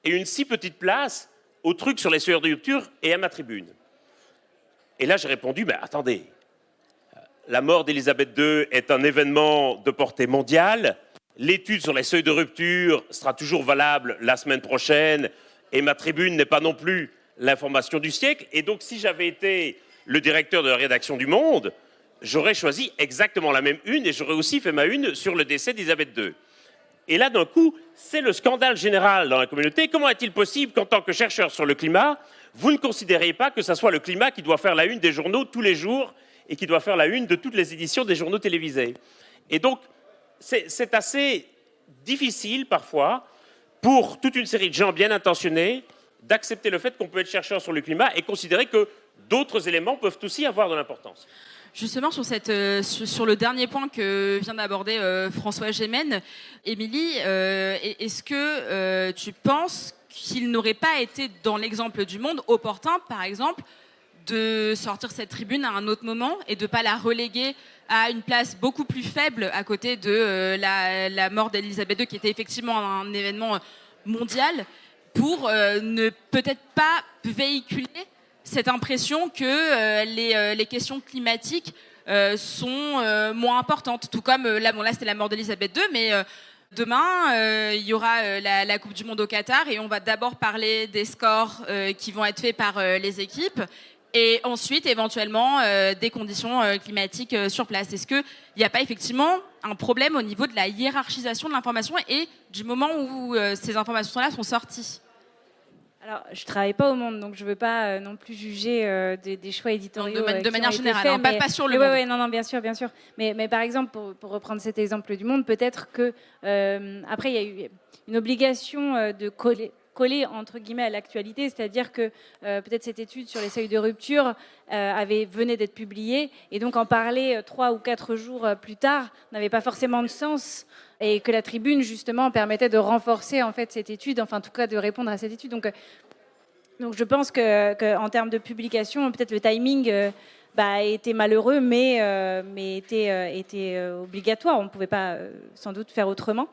et une si petite place au truc sur les seuils de rupture et à ma tribune ?» Et là, j'ai répondu « Mais attendez, la mort d'Élisabeth II est un événement de portée mondiale. L'étude sur les seuils de rupture sera toujours valable la semaine prochaine et ma tribune n'est pas non plus l'information du siècle. Et donc, si j'avais été le directeur de la rédaction du Monde, j'aurais choisi exactement la même une et j'aurais aussi fait ma une sur le décès d'Élisabeth II. Et là, d'un coup, c'est le scandale général dans la communauté. Comment est-il possible qu'en tant que chercheur sur le climat, vous ne considériez pas que ce soit le climat qui doit faire la une des journaux tous les jours et qui doit faire la une de toutes les éditions des journaux télévisés? Et donc, c'est assez difficile parfois pour toute une série de gens bien intentionnés d'accepter le fait qu'on peut être chercheur sur le climat et considérer que d'autres éléments peuvent aussi avoir de l'importance. Justement, sur le dernier point que vient d'aborder François Gémen, Émilie, est-ce que tu penses qu'il n'aurait pas été, dans l'exemple du Monde, opportun, par exemple, de sortir cette tribune à un autre moment et de ne pas la reléguer à une place beaucoup plus faible à côté de la mort d'Élisabeth II, qui était effectivement un événement mondial, pour ne peut-être pas véhiculer cette impression que les questions climatiques sont moins importantes. Tout comme, là c'était la mort d'Elisabeth II, mais demain, il y aura la Coupe du Monde au Qatar et on va d'abord parler des scores qui vont être faits par les équipes et ensuite, éventuellement, des conditions climatiques sur place. Est-ce qu'il n'y a pas effectivement un problème au niveau de la hiérarchisation de l'information et du moment où ces informations-là sont sorties ? Alors, je travaille pas au Monde, donc je veux pas non plus juger des choix éditoriaux. De manière générale, faits, pas sur le Monde. Ouais, non, bien sûr. Mais par exemple, pour reprendre cet exemple du Monde, peut-être que après il y a eu une obligation de coller entre guillemets à l'actualité, c'est-à-dire que peut-être cette étude sur les seuils de rupture venait d'être publiée et donc en parler 3 ou 4 jours plus tard n'avait pas forcément de sens. Et que la tribune, justement, permettait de renforcer en fait cette étude, enfin en tout cas de répondre à cette étude. Donc je pense qu'en termes de publication, peut-être le timing était malheureux, mais était obligatoire. On ne pouvait pas sans doute faire autrement.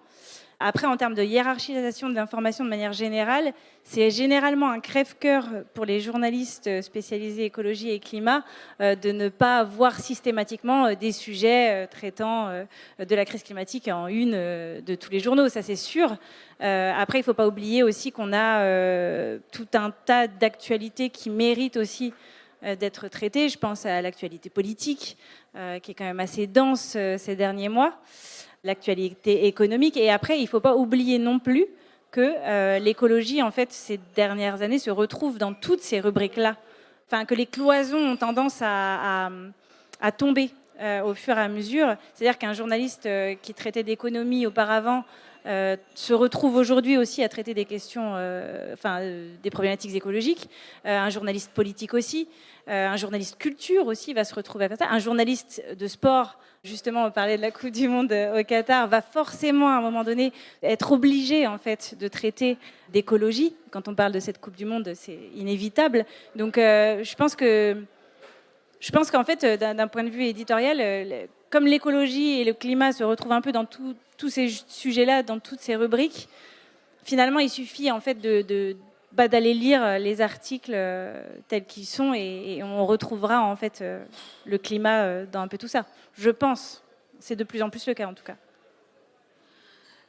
Après, en termes de hiérarchisation de l'information de manière générale, c'est généralement un crève-cœur pour les journalistes spécialisés écologie et climat de ne pas voir systématiquement des sujets traitant de la crise climatique en une de tous les journaux, ça c'est sûr. Après, il ne faut pas oublier aussi qu'on a tout un tas d'actualités qui méritent aussi d'être traitées. Je pense à l'actualité politique, qui est quand même assez dense ces derniers mois. L'actualité économique. Et après, il ne faut pas oublier non plus que l'écologie, en fait, ces dernières années, se retrouve dans toutes ces rubriques-là. Enfin, que les cloisons ont tendance à tomber au fur et à mesure. C'est-à-dire qu'un journaliste qui traitait d'économie auparavant se retrouve aujourd'hui aussi à traiter des questions, des problématiques écologiques. Un journaliste politique aussi. Un journaliste culture aussi va se retrouver à faire ça. Un journaliste de sport, justement, on parlait de la Coupe du Monde au Qatar, va forcément, à un moment donné, être obligé, en fait, de traiter d'écologie. Quand on parle de cette Coupe du Monde, c'est inévitable. Donc, je pense qu'en fait, d'un point de vue éditorial, comme l'écologie et le climat se retrouvent un peu dans tous ces sujets-là, dans toutes ces rubriques, finalement, il suffit, en fait, d'aller lire les articles tels qu'ils sont et on retrouvera en fait le climat dans un peu tout ça. Je pense. C'est de plus en plus le cas en tout cas.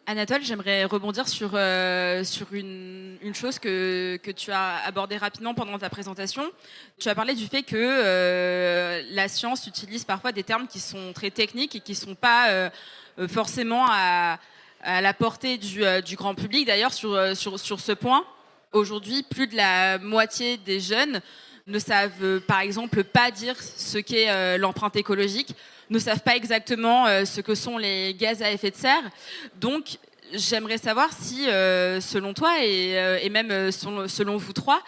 Anatole, j'aimerais rebondir sur une chose que tu as abordée rapidement pendant ta présentation. Tu as parlé du fait que la science utilise parfois des termes qui sont très techniques et qui ne sont pas forcément à la portée du grand public. D'ailleurs, sur ce point, aujourd'hui, plus de la moitié des jeunes ne savent, par exemple, pas dire ce qu'est l'empreinte écologique, ne savent pas exactement ce que sont les gaz à effet de serre. Donc, j'aimerais savoir si, selon toi et même selon vous trois,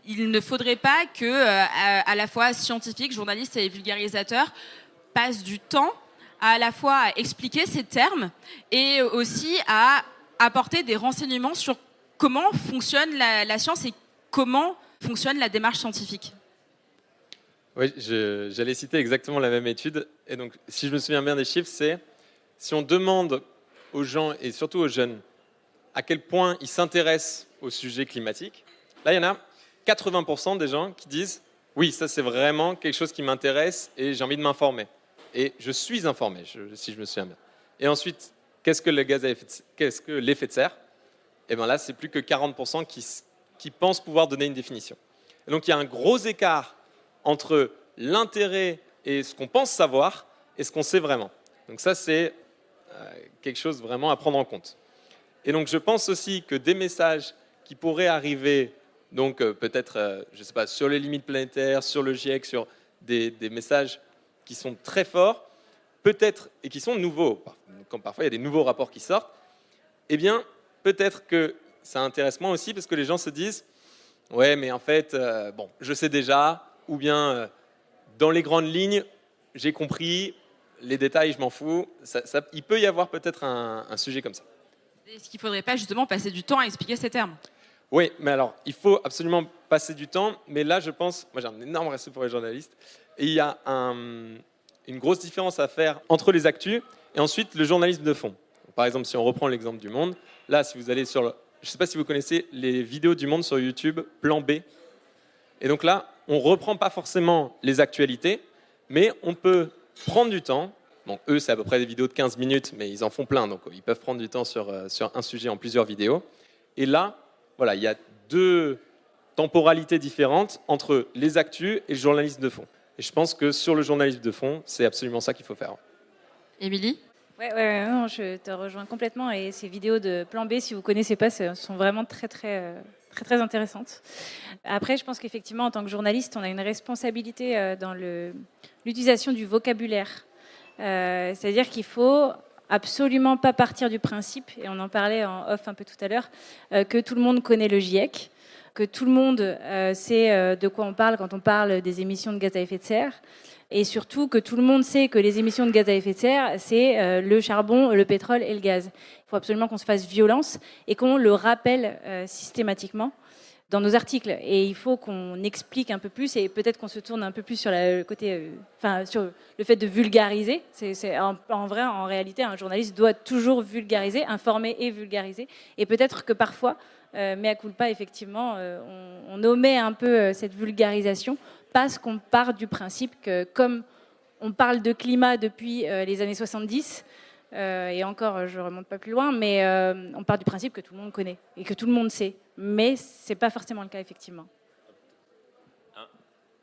il ne faudrait pas que, à la fois scientifiques, journalistes et vulgarisateurs passent du temps à la fois à expliquer ces termes et aussi à apporter des renseignements sur comment fonctionne la science et comment fonctionne la démarche scientifique. Oui, j'allais citer exactement la même étude. Et donc, si je me souviens bien des chiffres, c'est si on demande aux gens, et surtout aux jeunes, à quel point ils s'intéressent au sujet climatique, là, il y en a 80% des gens qui disent « Oui, ça, c'est vraiment quelque chose qui m'intéresse et j'ai envie de m'informer. Et je suis informé, si je me souviens bien. » Et ensuite, qu'est-ce que l'effet de serre ? Et bien là, c'est plus que 40% qui pensent pouvoir donner une définition. Et donc, il y a un gros écart entre l'intérêt et ce qu'on pense savoir et ce qu'on sait vraiment. Donc ça, c'est quelque chose vraiment à prendre en compte. Et donc, je pense aussi que des messages qui pourraient arriver, donc peut-être, je ne sais pas, sur les limites planétaires, sur le GIEC, sur des messages qui sont très forts, peut-être, et qui sont nouveaux, comme parfois il y a des nouveaux rapports qui sortent, eh bien, peut-être que ça intéresse moins aussi parce que les gens se disent « Ouais, mais en fait, je sais déjà », ou bien dans les grandes lignes, j'ai compris, les détails, je m'en fous. Il peut y avoir peut-être un sujet comme ça. Est-ce qu'il ne faudrait pas justement passer du temps à expliquer ces termes ? Oui, mais alors, il faut absolument passer du temps. Mais là, je pense, moi j'ai un énorme respect pour les journalistes, et il y a une grosse différence à faire entre les actus et ensuite le journalisme de fond. Par exemple, si on reprend l'exemple du Monde, là, si vous allez sur je ne sais pas si vous connaissez les vidéos du Monde sur YouTube, Plan B. Et donc là, on ne reprend pas forcément les actualités, mais on peut prendre du temps. Bon, eux, c'est à peu près des vidéos de 15 minutes, mais ils en font plein, donc ils peuvent prendre du temps sur un sujet en plusieurs vidéos. Et là, voilà, il y a 2 temporalités différentes entre les actus et le journalisme de fond. Et je pense que sur le journalisme de fond, c'est absolument ça qu'il faut faire. Émilie ? Ouais, non, je te rejoins complètement. Et ces vidéos de Plan B, si vous ne connaissez pas, sont vraiment très intéressantes. Après, je pense qu'effectivement, en tant que journaliste, on a une responsabilité dans l'utilisation du vocabulaire. C'est-à-dire qu'il faut absolument pas partir du principe, et on en parlait en off un peu tout à l'heure, que tout le monde connaît le GIEC, que tout le monde sait de quoi on parle quand on parle des émissions de gaz à effet de serre, et surtout que tout le monde sait que les émissions de gaz à effet de serre, c'est le charbon, le pétrole et le gaz. Il faut absolument qu'on se fasse violence et qu'on le rappelle systématiquement dans nos articles. Et il faut qu'on explique un peu plus, et peut-être qu'on se tourne un peu plus sur le côté, sur le fait de vulgariser. En réalité, un journaliste doit toujours vulgariser, informer et vulgariser. Et peut-être que parfois, mea culpa, effectivement, on omet un peu cette vulgarisation parce qu'on part du principe que, comme on parle de climat depuis les années 70, et encore, je ne remonte pas plus loin, mais on part du principe que tout le monde connaît et que tout le monde sait. Mais ce n'est pas forcément le cas, effectivement.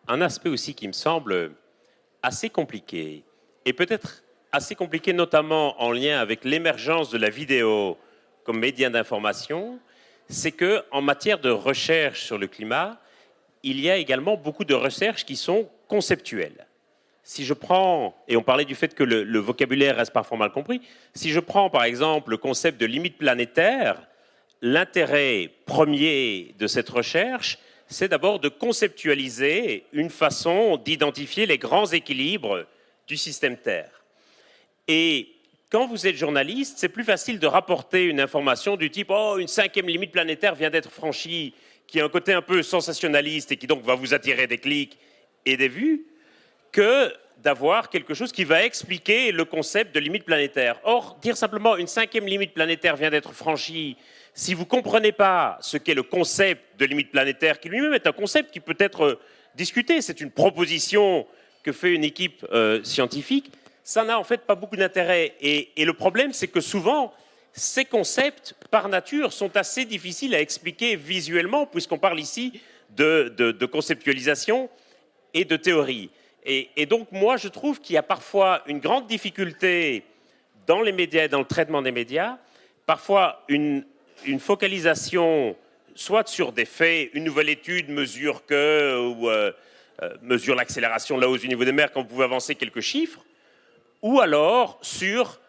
Un aspect aussi qui me semble assez compliqué, et peut-être assez compliqué notamment en lien avec l'émergence de la vidéo comme média d'information, c'est qu'en matière de recherche sur le climat, il y a également beaucoup de recherches qui sont conceptuelles. Si je prends, et on parlait du fait que le vocabulaire reste parfois mal compris, si je prends par exemple le concept de limite planétaire, l'intérêt premier de cette recherche, c'est d'abord de conceptualiser une façon d'identifier les grands équilibres du système Terre. Et quand vous êtes journaliste, c'est plus facile de rapporter une information du type « Oh, une 5e limite planétaire vient d'être franchie », qui a un côté un peu sensationnaliste et qui donc va vous attirer des clics et des vues, que d'avoir quelque chose qui va expliquer le concept de limite planétaire. Or, dire simplement une 5e limite planétaire vient d'être franchie, si vous ne comprenez pas ce qu'est le concept de limite planétaire, qui lui-même est un concept qui peut être discuté, c'est une proposition que fait une équipe scientifique, ça n'a en fait pas beaucoup d'intérêt. Et le problème, c'est que souvent, ces concepts, par nature, sont assez difficiles à expliquer visuellement, puisqu'on parle ici de conceptualisation et de théorie. Et donc, moi, je trouve qu'il y a parfois une grande difficulté dans les médias et dans le traitement des médias, parfois une focalisation soit sur des faits, une nouvelle étude mesure que, ou mesure l'accélération de la hausse du niveau des mers quand vous pouvez avancer quelques chiffres, ou alors sur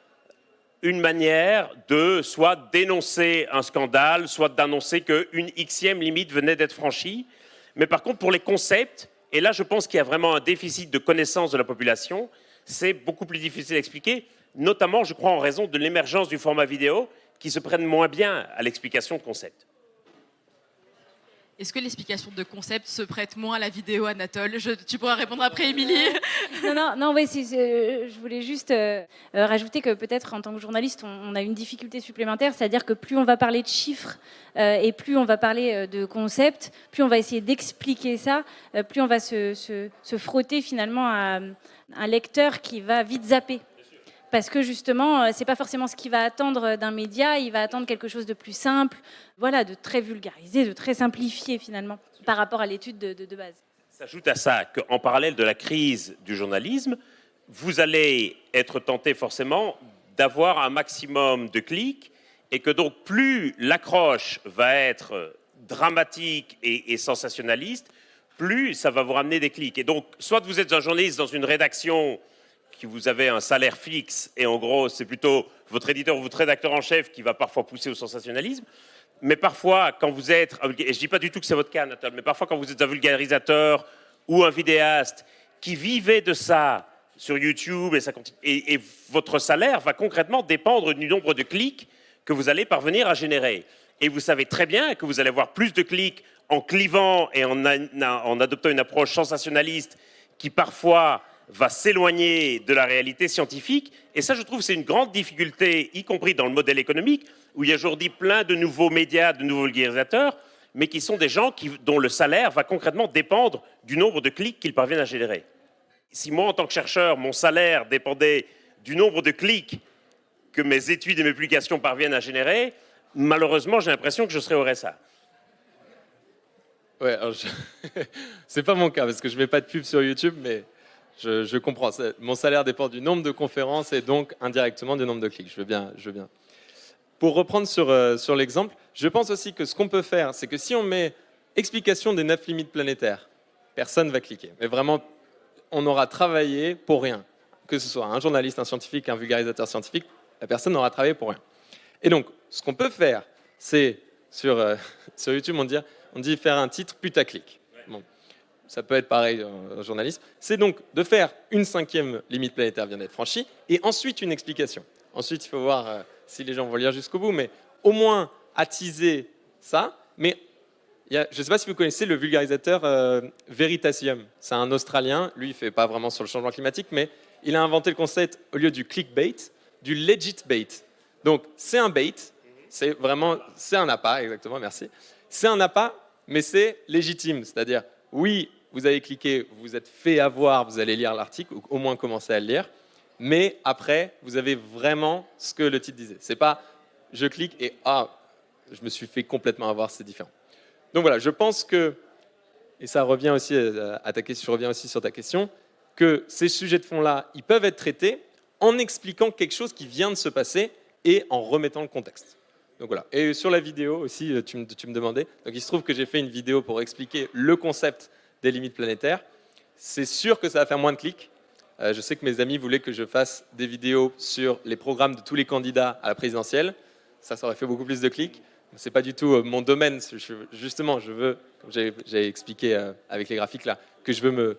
une manière de soit dénoncer un scandale, soit d'annoncer qu'une xème limite venait d'être franchie. Mais par contre, pour les concepts, et là je pense qu'il y a vraiment un déficit de connaissance de la population, c'est beaucoup plus difficile à expliquer, notamment, je crois, en raison de l'émergence du format vidéo, qui se prennent moins bien à l'explication de concepts. Est-ce que l'explication de concept se prête moins à la vidéo, Anatole ? Tu pourras répondre après, Émilie. Non, oui, je voulais juste rajouter que peut-être en tant que journaliste, on a une difficulté supplémentaire, c'est-à-dire que plus on va parler de chiffres et plus on va parler de concepts, plus on va essayer d'expliquer ça, plus on va se frotter finalement à un lecteur qui va vite zapper. Parce que justement, c'est pas forcément ce qu'il va attendre d'un média, il va attendre quelque chose de plus simple, voilà, de très vulgarisé, de très simplifié finalement, par rapport à l'étude de base. S'ajoute à ça qu'en parallèle de la crise du journalisme, vous allez être tenté forcément d'avoir un maximum de clics et que donc plus l'accroche va être dramatique et sensationnaliste, plus ça va vous ramener des clics. Et donc, soit vous êtes un journaliste dans une rédaction qui vous avez un salaire fixe, et en gros, c'est plutôt votre éditeur ou votre rédacteur en chef qui va parfois pousser au sensationnalisme. Mais parfois, quand vous êtes, et je ne dis pas du tout que c'est votre cas, Anatole, mais parfois quand vous êtes un vulgarisateur ou un vidéaste qui vivait de ça sur YouTube, et votre salaire va concrètement dépendre du nombre de clics que vous allez parvenir à générer. Et vous savez très bien que vous allez avoir plus de clics en clivant et en adoptant une approche sensationnaliste qui parfois va s'éloigner de la réalité scientifique. Et ça, je trouve, c'est une grande difficulté, y compris dans le modèle économique, où il y a aujourd'hui plein de nouveaux médias, de nouveaux vulgarisateurs, mais qui sont des gens dont le salaire va concrètement dépendre du nombre de clics qu'ils parviennent à générer. si moi, en tant que chercheur, mon salaire dépendait du nombre de clics que mes études et mes publications parviennent à générer, malheureusement, j'ai l'impression que je serais au RSA. Ouais, alors c'est pas mon cas parce que je mets pas de pub sur YouTube, mais je comprends. Mon salaire dépend du nombre de conférences et donc indirectement du nombre de clics. Je veux bien. Pour reprendre sur l'exemple, je pense aussi que ce qu'on peut faire, c'est que si on met explication des 9 limites planétaires, personne va cliquer. Mais vraiment, on aura travaillé pour rien. Que ce soit un journaliste, un scientifique, un vulgarisateur scientifique, la personne n'aura travaillé pour rien. Et donc, ce qu'on peut faire, c'est sur YouTube, on dit faire un titre putaclic. Bon, ça peut être pareil en journalisme. C'est donc de faire une 5e limite planétaire vient d'être franchie et ensuite une explication. Ensuite, il faut voir si les gens vont lire jusqu'au bout, mais au moins attiser ça. Mais je ne sais pas si vous connaissez le vulgarisateur Veritasium. C'est un Australien. Lui, il ne fait pas vraiment sur le changement climatique, mais il a inventé le concept, au lieu du clickbait, du legit bait. Donc, c'est un bait. C'est un appât, exactement, merci. C'est un appât, mais c'est légitime. C'est-à-dire, oui, vous avez cliqué, vous vous êtes fait avoir, vous allez lire l'article, ou au moins commencer à le lire. Mais après, vous avez vraiment ce que le titre disait. C'est pas je clique et je me suis fait complètement avoir, c'est différent. Donc voilà, je pense que, et ça revient aussi à ta question, je reviens aussi sur ta question, que ces sujets de fond-là, ils peuvent être traités en expliquant quelque chose qui vient de se passer et en remettant le contexte. Donc voilà. Et sur la vidéo aussi, tu me demandais. Donc il se trouve que j'ai fait une vidéo pour expliquer le concept des limites planétaires. C'est sûr que ça va faire moins de clics. Je sais que mes amis voulaient que je fasse des vidéos sur les programmes de tous les candidats à la présidentielle. Ça aurait fait beaucoup plus de clics. C'est pas du tout mon domaine. Justement, je veux, comme j'ai expliqué avec les graphiques là, que je veux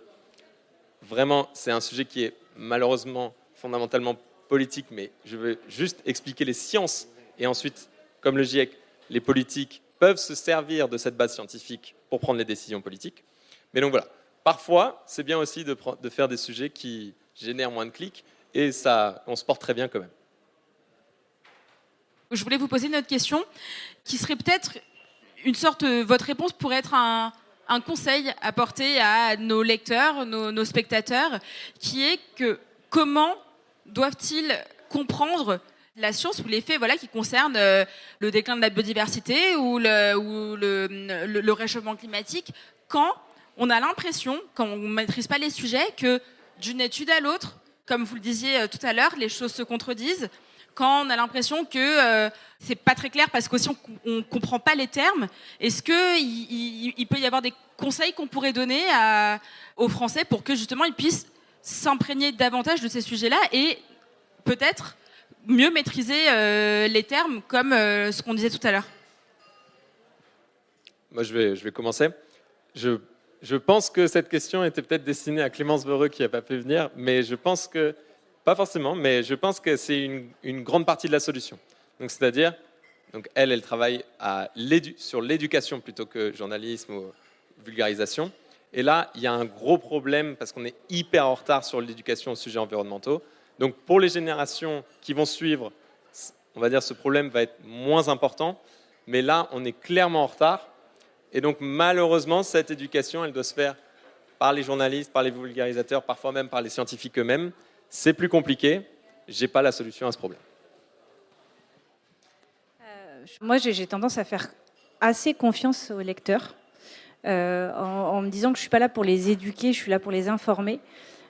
vraiment, c'est un sujet qui est malheureusement fondamentalement politique, mais je veux juste expliquer les sciences et ensuite, comme le GIEC, les politiques peuvent se servir de cette base scientifique pour prendre les décisions politiques. Mais donc voilà, parfois, c'est bien aussi de faire des sujets qui génèrent moins de clics et ça, on se porte très bien quand même. Je voulais vous poser une autre question qui serait peut-être une sorte, votre réponse pourrait être un conseil apporté à nos lecteurs, nos spectateurs, qui est que comment doivent-ils comprendre la science ou les faits qui concernent le déclin de la biodiversité ou le réchauffement climatique quand on a l'impression, quand on ne maîtrise pas les sujets, que d'une étude à l'autre, comme vous le disiez tout à l'heure, les choses se contredisent, quand on a l'impression que c'est pas très clair parce qu'aussi on ne comprend pas les termes. Est-ce qu'il peut y avoir des conseils qu'on pourrait donner aux Français pour que justement ils puissent s'imprégner davantage de ces sujets-là et peut-être mieux maîtriser les termes comme ce qu'on disait tout à l'heure? Moi, je vais commencer. Je pense que cette question était peut-être destinée à Clémence Voreux qui n'a pas pu venir, mais je pense que, pas forcément, mais je pense que c'est une grande partie de la solution. Donc, c'est-à-dire, elle travaille sur l'éducation plutôt que journalisme ou vulgarisation. Et là, il y a un gros problème parce qu'on est hyper en retard sur l'éducation aux sujets environnementaux. Donc, pour les générations qui vont suivre, on va dire ce problème va être moins important. Mais là, on est clairement en retard. Et donc, malheureusement, cette éducation, elle doit se faire par les journalistes, par les vulgarisateurs, parfois même par les scientifiques eux-mêmes. C'est plus compliqué. Je n'ai pas la solution à ce problème. Moi, j'ai tendance à faire assez confiance aux lecteurs en me disant que je ne suis pas là pour les éduquer, je suis là pour les informer.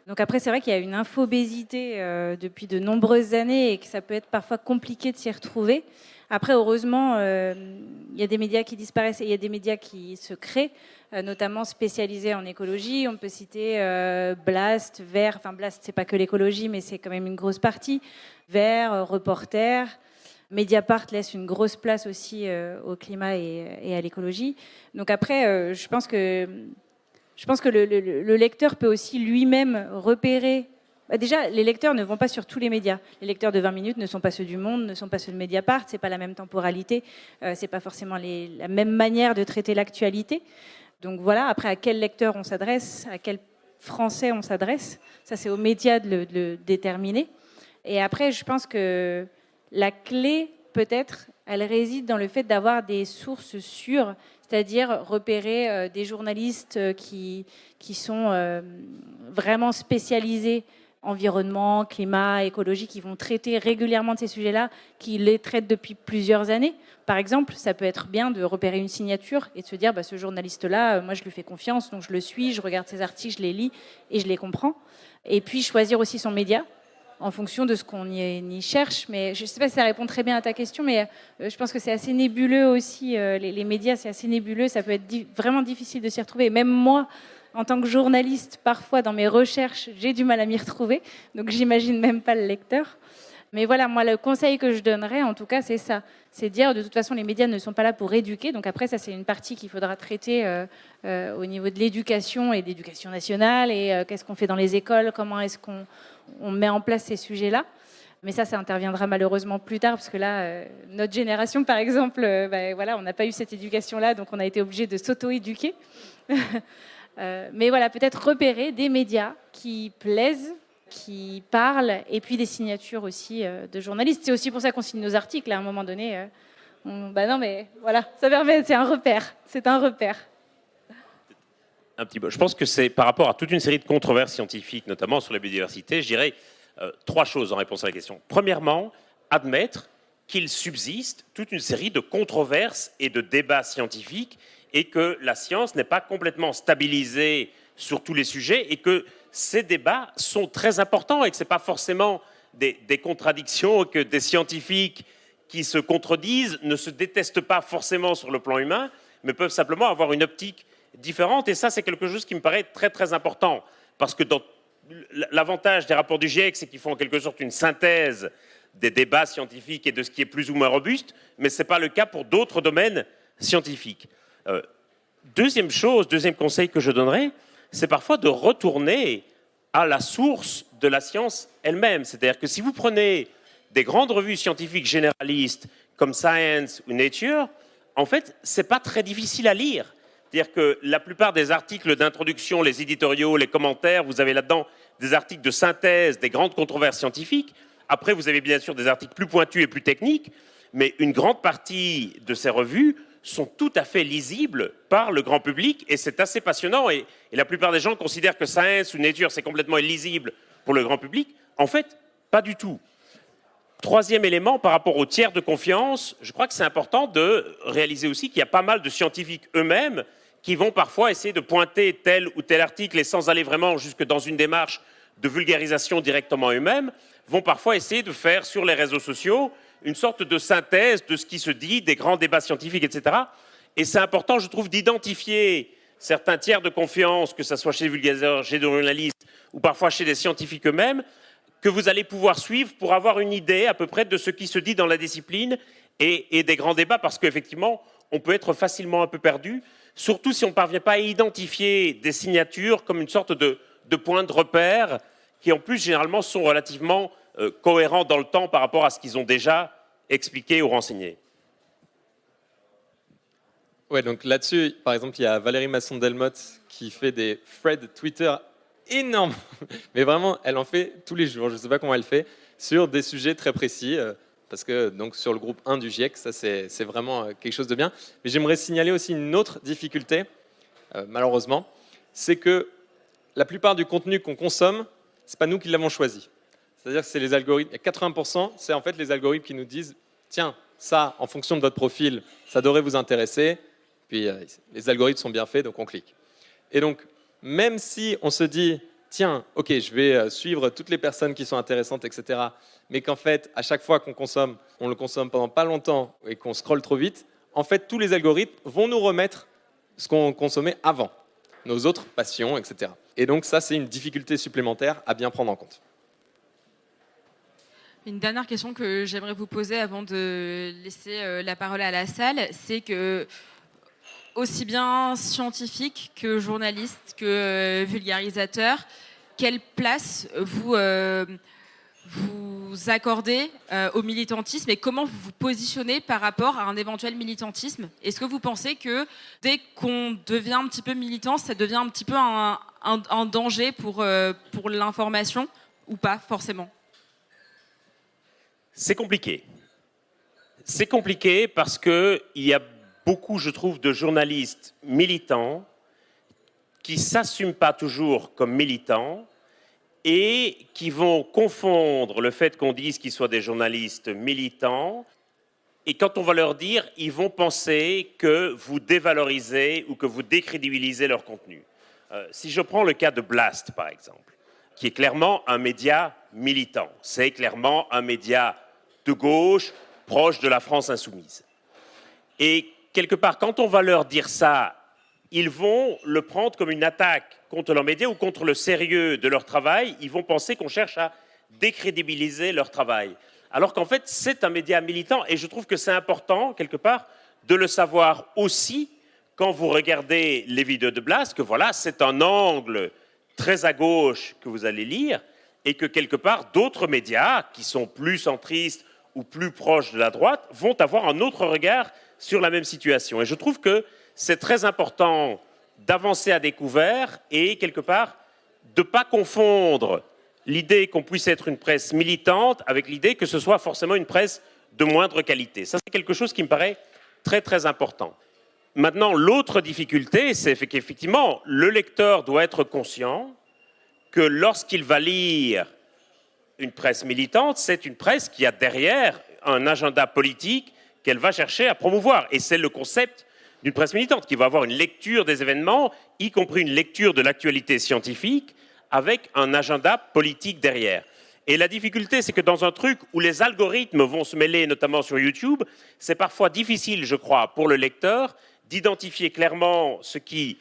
Donc après, c'est vrai qu'il y a une infobésité depuis de nombreuses années et que ça peut être parfois compliqué de s'y retrouver. Après, heureusement, il y a des médias qui disparaissent et il y a des médias qui se créent, notamment spécialisés en écologie. On peut citer Blast, Vert. Enfin, Blast, c'est pas que l'écologie, mais c'est quand même une grosse partie. Vert, Reporter. Mediapart laisse une grosse place aussi au climat et à l'écologie. Donc après, je pense que le lecteur peut aussi lui-même repérer. Déjà, les lecteurs ne vont pas sur tous les médias. Les lecteurs de 20 minutes ne sont pas ceux du Monde, ne sont pas ceux de Mediapart. C'est pas la même temporalité. C'est pas forcément la même manière de traiter l'actualité. Donc voilà. Après, à quel lecteur on s'adresse, à quel Français on s'adresse, ça c'est aux médias de le déterminer. Et après, je pense que la clé, peut-être, elle réside dans le fait d'avoir des sources sûres. c'est-à-dire repérer des journalistes qui sont vraiment spécialisés environnement, climat, écologie, qui vont traiter régulièrement de ces sujets-là, qui les traitent depuis plusieurs années. Par exemple, ça peut être bien de repérer une signature et de se dire, ce journaliste-là, moi je lui fais confiance, donc je le suis, je regarde ses articles, je les lis et je les comprends. Et puis choisir aussi son média en fonction de ce qu'on y cherche. Mais je ne sais pas si ça répond très bien à ta question, mais je pense que c'est assez nébuleux aussi. Les médias, c'est assez nébuleux, ça peut être vraiment difficile de s'y retrouver. Et même moi, en tant que journaliste, parfois dans mes recherches, j'ai du mal à m'y retrouver, donc j'imagine même pas le lecteur. Mais voilà, moi, le conseil que je donnerais, en tout cas, c'est ça. C'est dire, de toute façon, les médias ne sont pas là pour éduquer. Donc après, ça, c'est une partie qu'il faudra traiter au niveau de l'éducation et de l'éducation nationale. Et qu'est-ce qu'on fait dans les écoles, comment est-ce qu'on met en place ces sujets-là. Mais ça interviendra malheureusement plus tard, parce que là, notre génération, par exemple, voilà, on n'a pas eu cette éducation-là, donc on a été obligé de s'auto-éduquer. Mais voilà, peut-être repérer des médias qui plaisent, qui parlent, et puis des signatures aussi de journalistes. C'est aussi pour ça qu'on signe nos articles. À un moment donné, non, mais voilà, ça permet, c'est un repère. C'est un repère. Un petit peu. Je pense que c'est par rapport à toute une série de controverses scientifiques, notamment sur la biodiversité, je dirais 3 choses en réponse à la question. Premièrement, admettre qu'il subsiste toute une série de controverses et de débats scientifiques et que la science n'est pas complètement stabilisée sur tous les sujets et que ces débats sont très importants et que ce n'est pas forcément des contradictions, que des scientifiques qui se contredisent ne se détestent pas forcément sur le plan humain, mais peuvent simplement avoir une optique différente. Et ça, c'est quelque chose qui me paraît très, très important. Parce que l'avantage des rapports du GIEC, c'est qu'ils font en quelque sorte une synthèse des débats scientifiques et de ce qui est plus ou moins robuste, mais ce n'est pas le cas pour d'autres domaines scientifiques. Deuxième conseil que je donnerais, c'est parfois de retourner à la source de la science elle-même. C'est-à-dire que si vous prenez des grandes revues scientifiques généralistes comme Science ou Nature, en fait, ce n'est pas très difficile à lire. C'est-à-dire que la plupart des articles d'introduction, les éditoriaux, les commentaires, vous avez là-dedans des articles de synthèse, des grandes controverses scientifiques. Après, vous avez bien sûr des articles plus pointus et plus techniques, mais une grande partie de ces revues sont tout à fait lisibles par le grand public et c'est assez passionnant. Et la plupart des gens considèrent que Science ou Nature, c'est complètement illisible pour le grand public. En fait, pas du tout. Troisième élément, par rapport aux tiers de confiance, je crois que c'est important de réaliser aussi qu'il y a pas mal de scientifiques eux-mêmes qui vont parfois essayer de pointer tel ou tel article et sans aller vraiment jusque dans une démarche de vulgarisation directement eux-mêmes, vont parfois essayer de faire sur les réseaux sociaux une sorte de synthèse de ce qui se dit, des grands débats scientifiques, etc. Et c'est important, je trouve, d'identifier certains tiers de confiance, que ce soit chez les vulgarisateurs, chez les journalistes, ou parfois chez les scientifiques eux-mêmes, que vous allez pouvoir suivre pour avoir une idée à peu près de ce qui se dit dans la discipline et des grands débats, parce qu'effectivement, on peut être facilement un peu perdu, surtout si on ne parvient pas à identifier des signatures comme une sorte de points de repère, qui en plus, généralement, sont relativement cohérents dans le temps par rapport à ce qu'ils ont déjà expliqué ou renseigné. Ouais, donc là-dessus, par exemple, il y a Valérie Masson-Delmotte qui fait des threads Twitter énormes, mais vraiment, elle en fait tous les jours, je ne sais pas comment elle fait, sur des sujets très précis, parce que donc, sur le groupe 1 du GIEC, ça c'est vraiment quelque chose de bien. Mais j'aimerais signaler aussi une autre difficulté, malheureusement, c'est que la plupart du contenu qu'on consomme, ce n'est pas nous qui l'avons choisi. C'est-à-dire que c'est les algorithmes, et 80%, c'est en fait les algorithmes qui nous disent « Tiens, ça, en fonction de votre profil, ça devrait vous intéresser. » Puis les algorithmes sont bien faits, donc on clique. Et donc, même si on se dit « Tiens, ok, je vais suivre toutes les personnes qui sont intéressantes, etc. » mais qu'en fait, à chaque fois qu'on consomme, on le consomme pendant pas longtemps et qu'on scrolle trop vite, en fait, tous les algorithmes vont nous remettre ce qu'on consommait avant, nos autres passions, etc. Et donc ça, c'est une difficulté supplémentaire à bien prendre en compte. Une dernière question que j'aimerais vous poser avant de laisser la parole à la salle, c'est que aussi bien scientifique que journaliste que vulgarisateur, quelle place vous accordez au militantisme et comment vous vous positionnez par rapport à un éventuel militantisme? Est-ce que vous pensez que dès qu'on devient un petit peu militant, ça devient un petit peu un danger pour l'information ou pas forcément? C'est compliqué. C'est compliqué parce qu'il y a beaucoup, je trouve, de journalistes militants qui ne s'assument pas toujours comme militants et qui vont confondre le fait qu'on dise qu'ils soient des journalistes militants. Et quand on va leur dire, ils vont penser que vous dévalorisez ou que vous décrédibilisez leur contenu. Si je prends le cas de Blast, par exemple, qui est clairement un média militant, c'est clairement un média de gauche, proche de la France insoumise. Et quelque part, quand on va leur dire ça, ils vont le prendre comme une attaque contre leurs médias ou contre le sérieux de leur travail. Ils vont penser qu'on cherche à décrédibiliser leur travail. Alors qu'en fait, c'est un média militant. Et je trouve que c'est important, quelque part, de le savoir aussi quand vous regardez les vidéos de Blast, que voilà, c'est un angle très à gauche que vous allez lire et que quelque part, d'autres médias qui sont plus centristes ou plus proches de la droite vont avoir un autre regard sur la même situation. Et je trouve que c'est très important d'avancer à découvert et, quelque part, de ne pas confondre l'idée qu'on puisse être une presse militante avec l'idée que ce soit forcément une presse de moindre qualité. Ça, c'est quelque chose qui me paraît très, très important. Maintenant, l'autre difficulté, c'est qu'effectivement, le lecteur doit être conscient que lorsqu'il va lire une presse militante, c'est une presse qui a derrière un agenda politique qu'elle va chercher à promouvoir. Et c'est le concept d'une presse militante qui va avoir une lecture des événements, y compris une lecture de l'actualité scientifique, avec un agenda politique derrière. Et la difficulté, c'est que dans un truc où les algorithmes vont se mêler, notamment sur YouTube, c'est parfois difficile, je crois, pour le lecteur, d'identifier clairement ce qui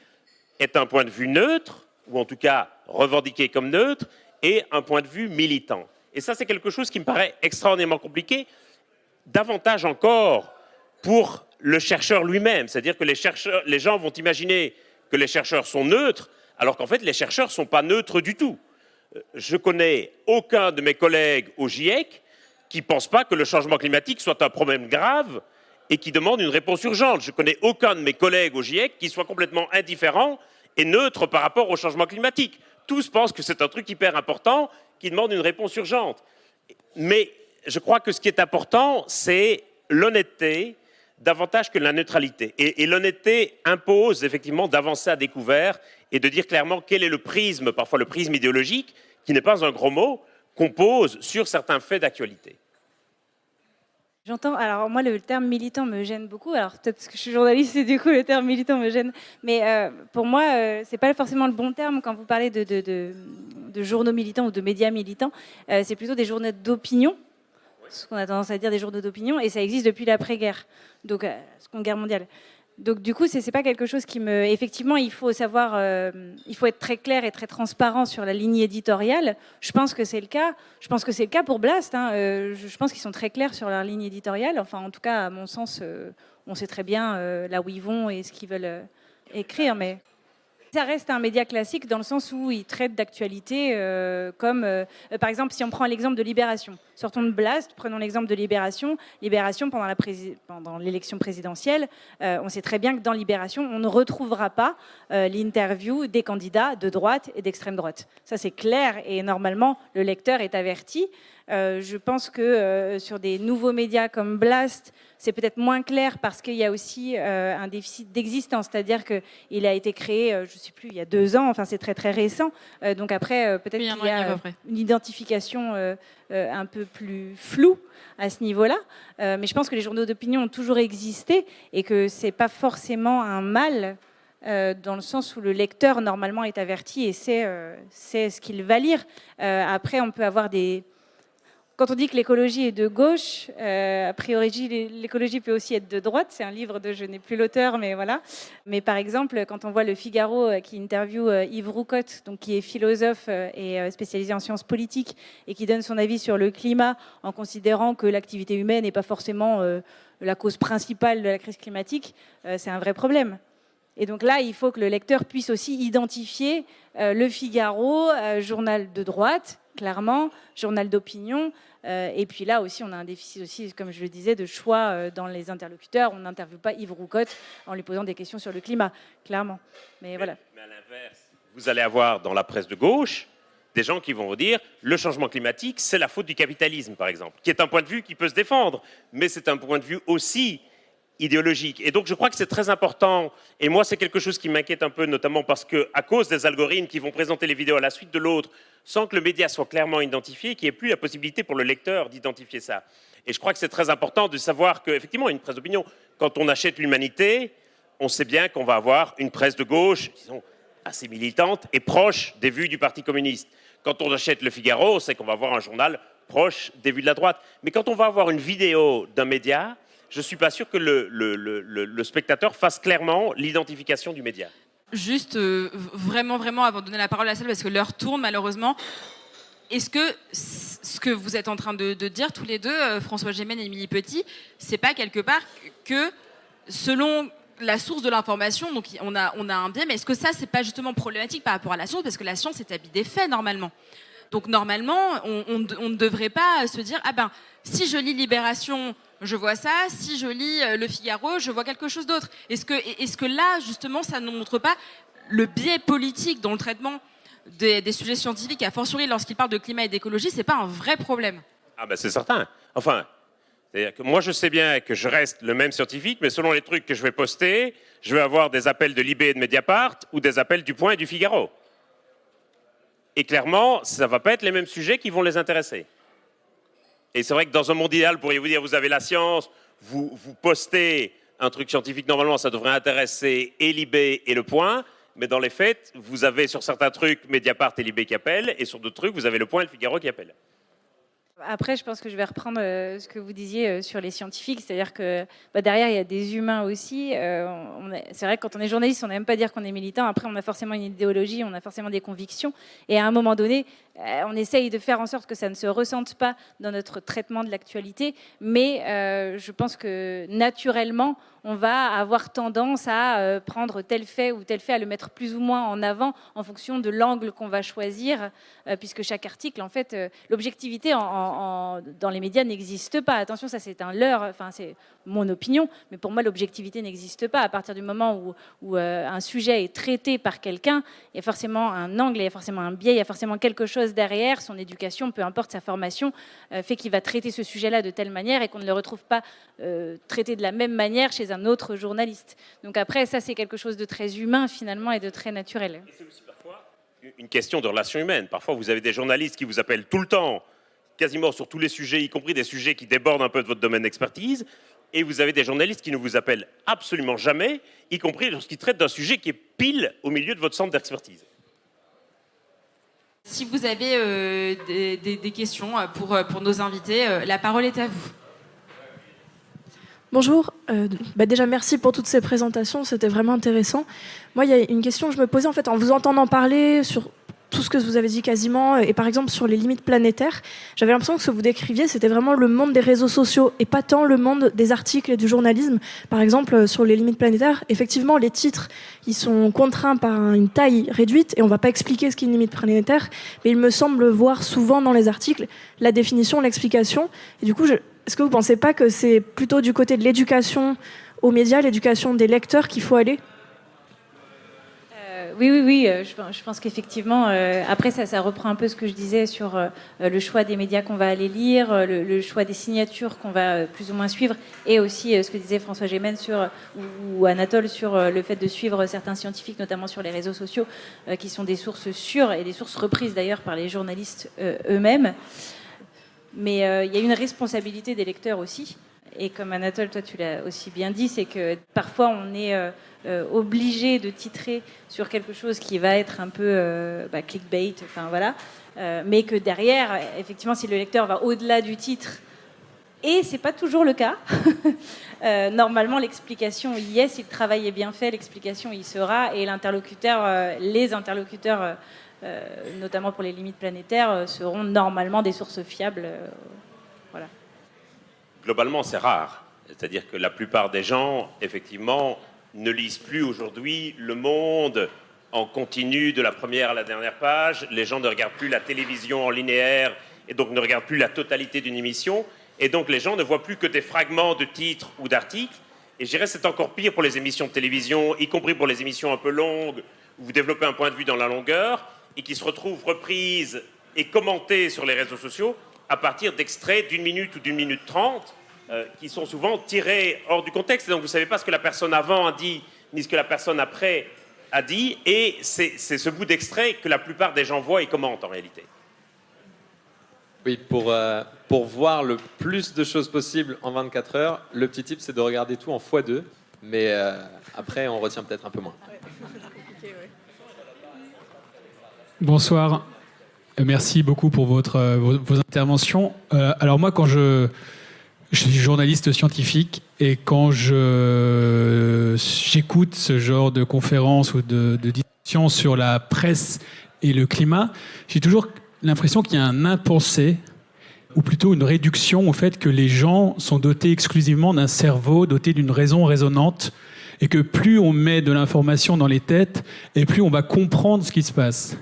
est un point de vue neutre, ou en tout cas revendiqué comme neutre, et un point de vue militant. Et ça, c'est quelque chose qui me paraît extraordinairement compliqué, davantage encore pour le chercheur lui-même. C'est-à-dire que les gens vont imaginer que les chercheurs sont neutres, alors qu'en fait, les chercheurs ne sont pas neutres du tout. Je connais aucun de mes collègues au GIEC qui ne pense pas que le changement climatique soit un problème grave et qui demande une réponse urgente. Je connais aucun de mes collègues au GIEC qui soit complètement indifférent et neutre par rapport au changement climatique. Tous pensent que c'est un truc hyper important qui demande une réponse urgente. Mais je crois que ce qui est important, c'est l'honnêteté davantage que la neutralité. Et l'honnêteté impose effectivement d'avancer à découvert et de dire clairement quel est le prisme, parfois le prisme idéologique, qui n'est pas un gros mot, qu'on pose sur certains faits d'actualité. J'entends, alors moi le terme militant me gêne beaucoup, alors peut-être parce que je suis journaliste et du coup le terme militant me gêne, mais pour moi c'est pas forcément le bon terme quand vous parlez de journaux militants ou de médias militants, c'est plutôt des journaux d'opinion, ce qu'on a tendance à dire des journaux d'opinion, et ça existe depuis l'après-guerre, donc Seconde Guerre mondiale. Donc du coup, c'est pas quelque chose qui me... Effectivement, il faut savoir, il faut être très clair et très transparent sur la ligne éditoriale. Je pense que c'est le cas. Je pense que c'est le cas pour Blast. Hein. Je pense qu'ils sont très clairs sur leur ligne éditoriale. Enfin, en tout cas, à mon sens, on sait très bien là où ils vont et ce qu'ils veulent écrire. Mais ça reste un média classique dans le sens où il traite d'actualité comme, par exemple, si on prend l'exemple de Libération. Sortons de Blast, prenons l'exemple de Libération. Libération, pendant l'élection présidentielle, on sait très bien que dans Libération, on ne retrouvera pas l'interview des candidats de droite et d'extrême droite. Ça, c'est clair et normalement, le lecteur est averti. Je pense que sur des nouveaux médias comme Blast, c'est peut-être moins clair parce qu'il y a aussi un déficit d'existence, c'est-à-dire qu'il a été créé, je ne sais plus, il y a 2 ans, enfin c'est très très récent, donc après peut-être qu'il y a une identification un peu plus floue à ce niveau-là, mais je pense que les journaux d'opinion ont toujours existé et que c'est pas forcément un mal dans le sens où le lecteur normalement est averti et sait ce qu'il va lire. Après on peut avoir des... Quand on dit que l'écologie est de gauche, a priori l'écologie peut aussi être de droite. C'est un livre de, je n'ai plus l'auteur, mais voilà. Mais par exemple, quand on voit le Figaro qui interviewe Yves Roucotte, donc qui est philosophe et spécialisé en sciences politiques et qui donne son avis sur le climat en considérant que l'activité humaine n'est pas forcément la cause principale de la crise climatique, c'est un vrai problème. Et donc là, il faut que le lecteur puisse aussi identifier le Figaro, journal de droite, clairement, journal d'opinion. Et puis là aussi, on a un déficit aussi, comme je le disais, de choix dans les interlocuteurs. On n'interviewe pas Yves Roucotte en lui posant des questions sur le climat, clairement. Mais voilà. Mais à l'inverse, vous allez avoir dans la presse de gauche des gens qui vont vous dire le changement climatique, c'est la faute du capitalisme, par exemple, qui est un point de vue qui peut se défendre, mais c'est un point de vue aussi idéologique. Et donc je crois que c'est très important, et moi c'est quelque chose qui m'inquiète un peu, notamment parce qu'à cause des algorithmes qui vont présenter les vidéos à la suite de l'autre, sans que le média soit clairement identifié, qu'il n'y ait plus la possibilité pour le lecteur d'identifier ça. Et je crois que c'est très important de savoir qu'effectivement, une presse d'opinion, quand on achète l'Humanité, on sait bien qu'on va avoir une presse de gauche, disons, assez militante et proche des vues du Parti communiste. Quand on achète Le Figaro, on sait qu'on va avoir un journal proche des vues de la droite. Mais quand on va avoir une vidéo d'un média, je ne suis pas sûr que le spectateur fasse clairement l'identification du média. Juste, vraiment, avant de donner la parole à la salle, parce que l'heure tourne malheureusement, est-ce que ce que vous êtes en train de dire tous les deux, François Gémen et Émilie Petit, c'est pas quelque part que selon la source de l'information, donc on a un biais, mais est-ce que ça, c'est pas justement problématique par rapport à la science, parce que la science établit des faits normalement. Donc normalement, on ne devrait pas se dire, ah ben, si je lis Libération, je vois ça, si je lis Le Figaro, je vois quelque chose d'autre. Est-ce que là, justement, ça ne montre pas le biais politique dans le traitement des sujets scientifiques, a fortiori lorsqu'il parle de climat et d'écologie, c'est pas un vrai problème? Ah ben c'est certain. Enfin, c'est-à-dire que moi je sais bien que je reste le même scientifique, mais selon les trucs que je vais poster, je vais avoir des appels de Libé et de Mediapart ou des appels du Point et du Figaro. Et clairement, ça ne va pas être les mêmes sujets qui vont les intéresser. Et c'est vrai que dans un monde idéal, pourriez-vous dire, vous avez la science, vous postez un truc scientifique, normalement, ça devrait intéresser et Libé et Le Point, mais dans les faits, vous avez sur certains trucs Mediapart et Libé qui appellent, et sur d'autres trucs, vous avez Le Point et Le Figaro qui appellent. Après, je pense que je vais reprendre ce que vous disiez sur les scientifiques, c'est-à-dire que derrière, il y a des humains aussi. C'est vrai que quand on est journaliste, on n'aime pas dire qu'on est militant. Après, on a forcément une idéologie, on a forcément des convictions. Et à un moment donné, on essaye de faire en sorte que ça ne se ressente pas dans notre traitement de l'actualité. Mais je pense que naturellement, on va avoir tendance à prendre tel fait ou tel fait, à le mettre plus ou moins en avant en fonction de l'angle qu'on va choisir, puisque chaque article, en fait, l'objectivité dans les médias n'existe pas. Attention, ça c'est un leurre, enfin c'est mon opinion, mais pour moi l'objectivité n'existe pas. À partir du moment où un sujet est traité par quelqu'un, il y a forcément un angle, il y a forcément un biais, il y a forcément quelque chose derrière, son éducation, peu importe sa formation, fait qu'il va traiter ce sujet-là de telle manière et qu'on ne le retrouve pas traité de la même manière chez un autre journaliste. Donc après, ça c'est quelque chose de très humain finalement et de très naturel. Et c'est aussi parfois une question de relations humaines. Parfois, vous avez des journalistes qui vous appellent tout le temps, quasiment sur tous les sujets, y compris des sujets qui débordent un peu de votre domaine d'expertise, et vous avez des journalistes qui ne vous appellent absolument jamais, y compris lorsqu'ils traitent d'un sujet qui est pile au milieu de votre centre d'expertise. Si vous avez des questions pour nos invités, la parole est à vous. Bonjour, déjà merci pour toutes ces présentations, c'était vraiment intéressant. Moi, il y a une question que je me posais en fait en vous entendant parler sur tout ce que vous avez dit quasiment, et par exemple sur les limites planétaires, j'avais l'impression que ce que vous décriviez, c'était vraiment le monde des réseaux sociaux et pas tant le monde des articles et du journalisme. Par exemple, sur les limites planétaires, effectivement, les titres, ils sont contraints par une taille réduite et on ne va pas expliquer ce qu'est une limite planétaire, mais il me semble voir souvent dans les articles la définition, l'explication. Et du coup, est-ce que vous ne pensez pas que c'est plutôt du côté de l'éducation aux médias, l'éducation des lecteurs qu'il faut aller ? Oui, je pense qu'effectivement, après ça reprend un peu ce que je disais sur le choix des médias qu'on va aller lire, le choix des signatures qu'on va plus ou moins suivre, et aussi ce que disait François Gémen ou Anatole sur le fait de suivre certains scientifiques, notamment sur les réseaux sociaux, qui sont des sources sûres et des sources reprises d'ailleurs par les journalistes eux-mêmes. Mais il y a une responsabilité des lecteurs aussi. Et comme Anatole, toi tu l'as aussi bien dit, c'est que parfois on est obligé de titrer sur quelque chose qui va être un peu clickbait, enfin voilà, mais que derrière, effectivement, si le lecteur va au-delà du titre, et c'est pas toujours le cas, normalement l'explication y est, si le travail est bien fait, l'explication y sera, et les interlocuteurs, notamment pour les limites planétaires, seront normalement des sources fiables. Voilà. Globalement, c'est rare. C'est-à-dire que la plupart des gens, effectivement, ne lisent plus aujourd'hui Le Monde en continu de la première à la dernière page. Les gens ne regardent plus la télévision en linéaire et donc ne regardent plus la totalité d'une émission. Et donc les gens ne voient plus que des fragments de titres ou d'articles. Et je dirais que c'est encore pire pour les émissions de télévision, y compris pour les émissions un peu longues, où vous développez un point de vue dans la longueur et qui se retrouvent reprises et commentées sur les réseaux sociaux à partir d'extraits d'1 minute ou d'1 minute 30 qui sont souvent tirés hors du contexte. Et donc vous ne savez pas ce que la personne avant a dit, ni ce que la personne après a dit. Et c'est ce bout d'extrait que la plupart des gens voient et commentent en réalité. Oui, pour voir le plus de choses possibles en 24 heures, le petit tip, c'est de regarder tout en x2. Mais après, on retient peut-être un peu moins. Bonsoir. Merci beaucoup pour vos interventions. Alors moi, quand je suis journaliste scientifique et quand j'écoute ce genre de conférences ou de discussions sur la presse et le climat, j'ai toujours l'impression qu'il y a un impensé, ou plutôt une réduction au fait que les gens sont dotés exclusivement d'un cerveau, doté d'une raison raisonnante, et que plus on met de l'information dans les têtes, et plus on va comprendre ce qui se passe.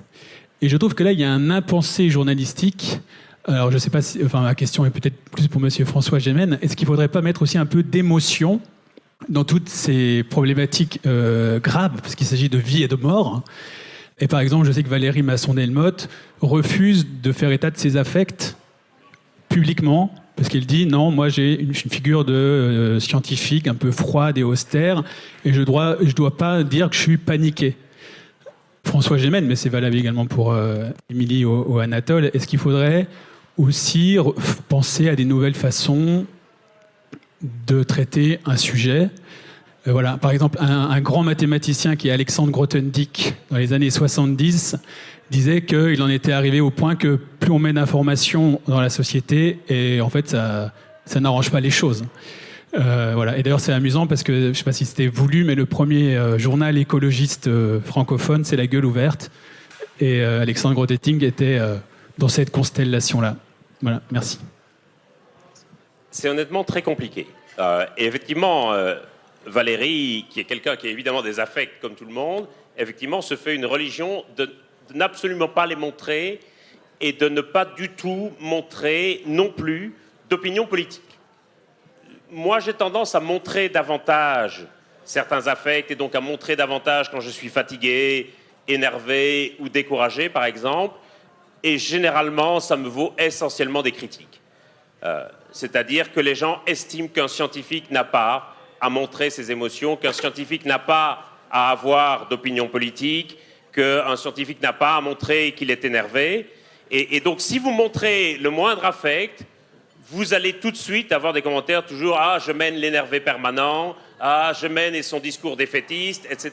Et je trouve que là, il y a un impensé journalistique. Alors, je ne sais pas si... Enfin, ma question est peut-être plus pour monsieur François Gémen. Est-ce qu'il ne faudrait pas mettre aussi un peu d'émotion dans toutes ces problématiques graves, parce qu'il s'agit de vie et de mort? Et par exemple, je sais que Valérie Masson-Delmotte refuse de faire état de ses affects publiquement, parce qu'elle dit non, moi j'ai une figure de scientifique un peu froide et austère, et je dois pas dire que je suis paniqué. François Gémen, mais c'est valable également pour Émilie ou Anatole, est-ce qu'il faudrait aussi penser à des nouvelles façons de traiter un sujet? Voilà. Par exemple, un grand mathématicien qui est Alexandre Grothendieck, dans les années 70, disait qu'il en était arrivé au point que plus on met d'informations dans la société, et en fait, ça n'arrange pas les choses. Voilà. Et d'ailleurs, c'est amusant parce que, je ne sais pas si c'était voulu, mais le premier journal écologiste francophone, c'est La Gueule ouverte. Et Alexandre Grothendieck était dans cette constellation-là. Voilà, merci. C'est honnêtement très compliqué. Et effectivement, Valérie, qui est quelqu'un qui a évidemment des affects comme tout le monde, effectivement se fait une religion de n'absolument pas les montrer et de ne pas du tout montrer non plus d'opinion politique. Moi, j'ai tendance à montrer davantage certains affects et donc à montrer davantage quand je suis fatigué, énervé ou découragé, par exemple. Et généralement, ça me vaut essentiellement des critiques. C'est-à-dire que les gens estiment qu'un scientifique n'a pas à montrer ses émotions, qu'un scientifique n'a pas à avoir d'opinion politique, qu'un scientifique n'a pas à montrer qu'il est énervé. Et donc, si vous montrez le moindre affect, vous allez tout de suite avoir des commentaires toujours « Ah, je mène l'énervé permanent »,« Ah, je mène et son discours défaitiste », etc.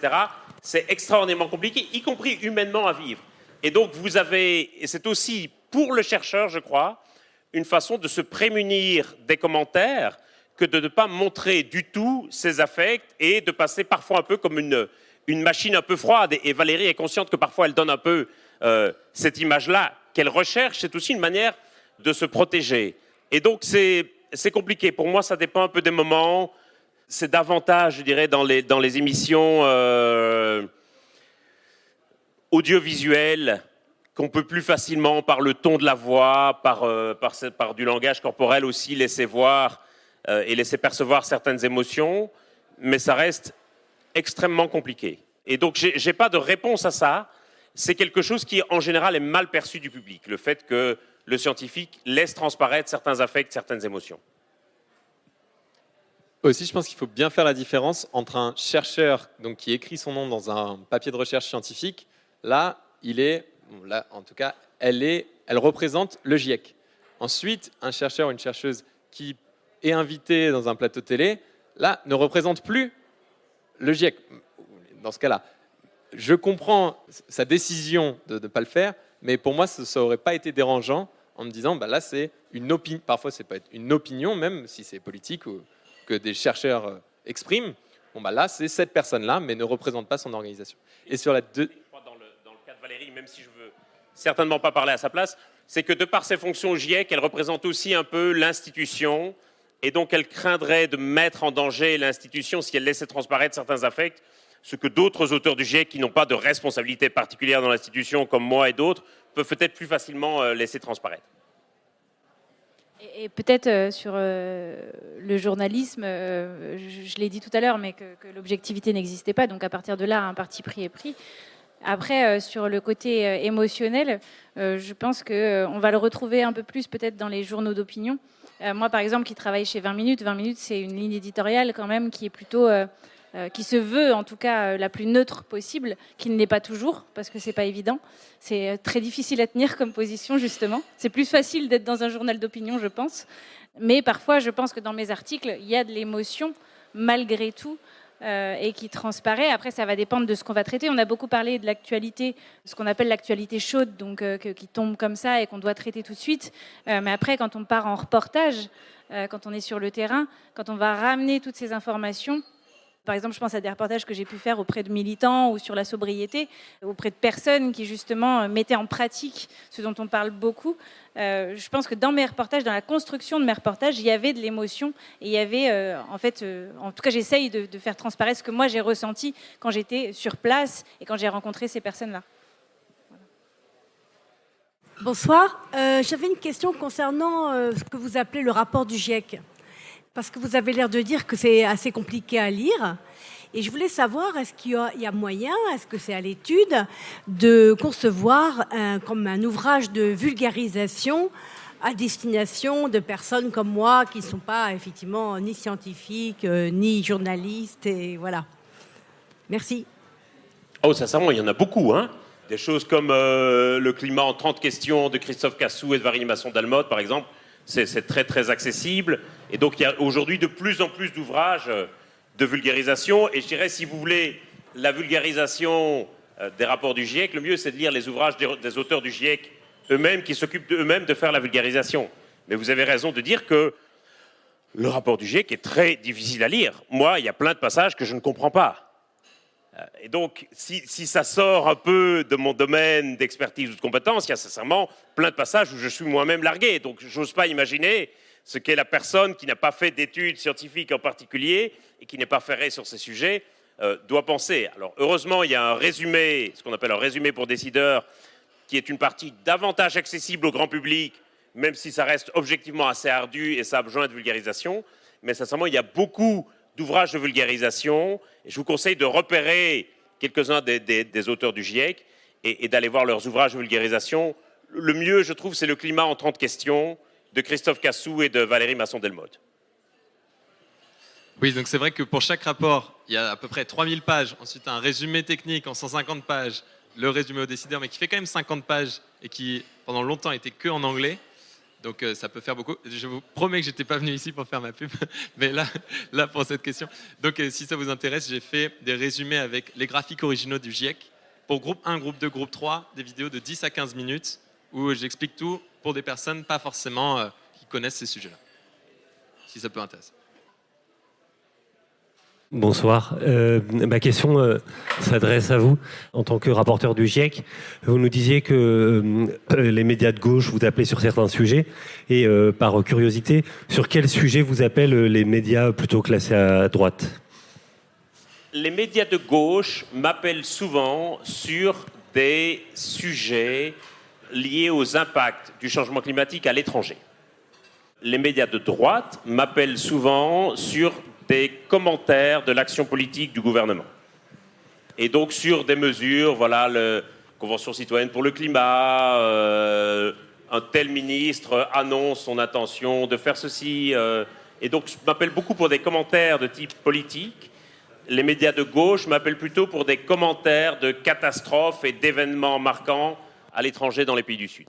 C'est extraordinairement compliqué, y compris humainement à vivre. Et donc, vous avez, et c'est aussi pour le chercheur, je crois, une façon de se prémunir des commentaires que de ne pas montrer du tout ses affects et de passer parfois un peu comme une machine un peu froide. Et Valérie est consciente que parfois elle donne un peu cette image-là qu'elle recherche. C'est aussi une manière de se protéger. Et donc, c'est compliqué. Pour moi, ça dépend un peu des moments. C'est davantage, je dirais, dans les émissions audiovisuelles qu'on peut plus facilement, par le ton de la voix, par du langage corporel aussi, laisser voir et laisser percevoir certaines émotions. Mais ça reste extrêmement compliqué. Et donc, j'ai pas de réponse à ça. C'est quelque chose qui, en général, est mal perçu du public. Le fait que le scientifique laisse transparaître certains affects, certaines émotions. Aussi, je pense qu'il faut bien faire la différence entre un chercheur donc, qui écrit son nom dans un papier de recherche scientifique. Là, en tout cas, elle représente le GIEC. Ensuite, un chercheur ou une chercheuse qui est invité dans un plateau télé, là, ne représente plus le GIEC. Dans ce cas-là, je comprends sa décision de ne pas le faire, mais pour moi, ça n'aurait pas été dérangeant en me disant, là, c'est une opinion. Parfois, c'est pas une opinion, même si c'est politique ou que des chercheurs expriment. Là, c'est cette personne-là, mais ne représente pas son organisation. Et sur la dans le cas de Valérie, même si je veux certainement pas parler à sa place, c'est que de par ses fonctions au GIEC, elle représente aussi un peu l'institution, et donc elle craindrait de mettre en danger l'institution si elle laissait transparaître certains affects, ce que d'autres auteurs du GIEC qui n'ont pas de responsabilité particulière dans l'institution, comme moi et d'autres, peuvent peut-être plus facilement laisser transparaître. Et peut-être sur le journalisme, je l'ai dit tout à l'heure, mais que l'objectivité n'existait pas, donc à partir de là, un parti pris est pris. Après, sur le côté émotionnel, je pense qu'on va le retrouver un peu plus peut-être dans les journaux d'opinion. Moi, par exemple, qui travaille chez 20 minutes, 20 minutes, c'est une ligne éditoriale quand même qui est plutôt... qui se veut en tout cas la plus neutre possible, qui ne l'est pas toujours, parce que c'est pas évident. C'est très difficile à tenir comme position, justement. C'est plus facile d'être dans un journal d'opinion, je pense. Mais parfois, je pense que dans mes articles, il y a de l'émotion, malgré tout, et qui transparaît. Après, ça va dépendre de ce qu'on va traiter. On a beaucoup parlé de l'actualité, ce qu'on appelle l'actualité chaude, donc qui tombe comme ça et qu'on doit traiter tout de suite. Mais après, quand on part en reportage, quand on est sur le terrain, quand on va ramener toutes ces informations, par exemple, je pense à des reportages que j'ai pu faire auprès de militants ou sur la sobriété, auprès de personnes qui justement mettaient en pratique ce dont on parle beaucoup. Je pense que dans mes reportages, dans la construction de mes reportages, il y avait de l'émotion et il y avait, en tout cas, j'essaye de faire transparaître ce que moi j'ai ressenti quand j'étais sur place et quand j'ai rencontré ces personnes-là. Bonsoir. J'avais une question concernant ce que vous appelez le rapport du GIEC. Parce que vous avez l'air de dire que c'est assez compliqué à lire. Et je voulais savoir, est-ce qu'il y a moyen, est-ce que c'est à l'étude, de concevoir comme un ouvrage de vulgarisation à destination de personnes comme moi qui ne sont pas effectivement ni scientifiques, ni journalistes, et voilà. Merci. Oh, sincèrement, il y en a beaucoup, hein. Des choses comme le climat en 30 questions de Christophe Cassou et de Valérie Masson-Delmotte, par exemple. C'est très, très accessible. Et donc, il y a aujourd'hui de plus en plus d'ouvrages de vulgarisation. Et je dirais, si vous voulez la vulgarisation des rapports du GIEC, le mieux, c'est de lire les ouvrages des auteurs du GIEC eux-mêmes, qui s'occupent eux-mêmes de faire la vulgarisation. Mais vous avez raison de dire que le rapport du GIEC est très difficile à lire. Moi, il y a plein de passages que je ne comprends pas. Et donc, si ça sort un peu de mon domaine d'expertise ou de compétence, il y a sincèrement plein de passages où je suis moi-même largué. Donc, je n'ose pas imaginer ce qu'est la personne qui n'a pas fait d'études scientifiques en particulier et qui n'est pas ferrée sur ces sujets doit penser. Alors, heureusement, il y a un résumé, ce qu'on appelle un résumé pour décideurs, qui est une partie davantage accessible au grand public, même si ça reste objectivement assez ardu et ça a besoin de vulgarisation. Mais sincèrement, il y a beaucoup d'ouvrages de vulgarisation. Et je vous conseille de repérer quelques-uns des auteurs du GIEC et d'aller voir leurs ouvrages de vulgarisation. Le mieux, je trouve, c'est Le climat en 30 questions de Christophe Cassou et de Valérie Masson-Delmotte. Oui, donc c'est vrai que pour chaque rapport, il y a à peu près 3000 pages. Ensuite, un résumé technique en 150 pages, le résumé aux décideurs, mais qui fait quand même 50 pages et qui, pendant longtemps, était que en anglais. Donc ça peut faire beaucoup. Je vous promets que je n'étais pas venu ici pour faire ma pub, mais là pour cette question. Donc si ça vous intéresse, j'ai fait des résumés avec les graphiques originaux du GIEC. Pour groupe 1, groupe 2, groupe 3, des vidéos de 10 à 15 minutes où j'explique tout pour des personnes pas forcément qui connaissent ces sujets-là. Si ça peut intéresser. Bonsoir. Ma question s'adresse à vous en tant que rapporteur du GIEC. Vous nous disiez que les médias de gauche vous appelaient sur certains sujets et par curiosité, sur quels sujets vous appellent les médias plutôt classés à droite ? Les médias de gauche m'appellent souvent sur des sujets liés aux impacts du changement climatique à l'étranger. Les médias de droite m'appellent souvent sur des commentaires de l'action politique du gouvernement. Et donc sur des mesures, voilà, la Convention citoyenne pour le climat, un tel ministre annonce son intention de faire ceci. Et donc je m'appelle beaucoup pour des commentaires de type politique. Les médias de gauche m'appellent plutôt pour des commentaires de catastrophes et d'événements marquants à l'étranger dans les pays du Sud.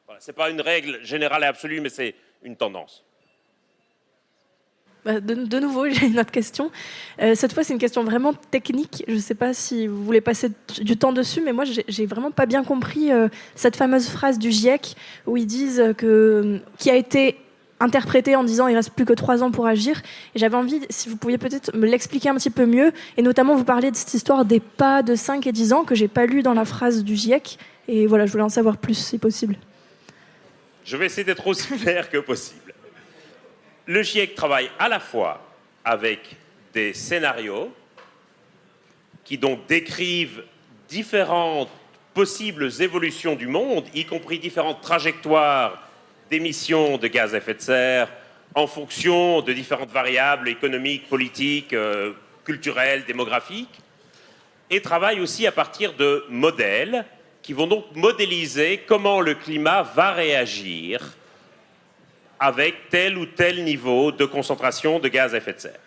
Voilà, ce n'est pas une règle générale et absolue, mais c'est une tendance. De nouveau, j'ai une autre question. Cette fois, c'est une question vraiment technique. Je ne sais pas si vous voulez passer du temps dessus, mais moi, j'ai vraiment pas bien compris cette fameuse phrase du GIEC où ils disent qui a été interprétée en disant il reste plus que 3 ans pour agir. Et j'avais envie, si vous pouviez peut-être me l'expliquer un petit peu mieux, et notamment vous parler de cette histoire des pas de 5 et 10 ans que j'ai pas lu dans la phrase du GIEC. Et voilà, je voulais en savoir plus, si possible. Je vais essayer d'être aussi clair que possible. Le GIEC travaille à la fois avec des scénarios qui donc décrivent différentes possibles évolutions du monde, y compris différentes trajectoires d'émissions de gaz à effet de serre en fonction de différentes variables économiques, politiques, culturelles, démographiques. et travaille aussi à partir de modèles qui vont donc modéliser comment le climat va réagir avec tel ou tel niveau de concentration de gaz à effet de serre.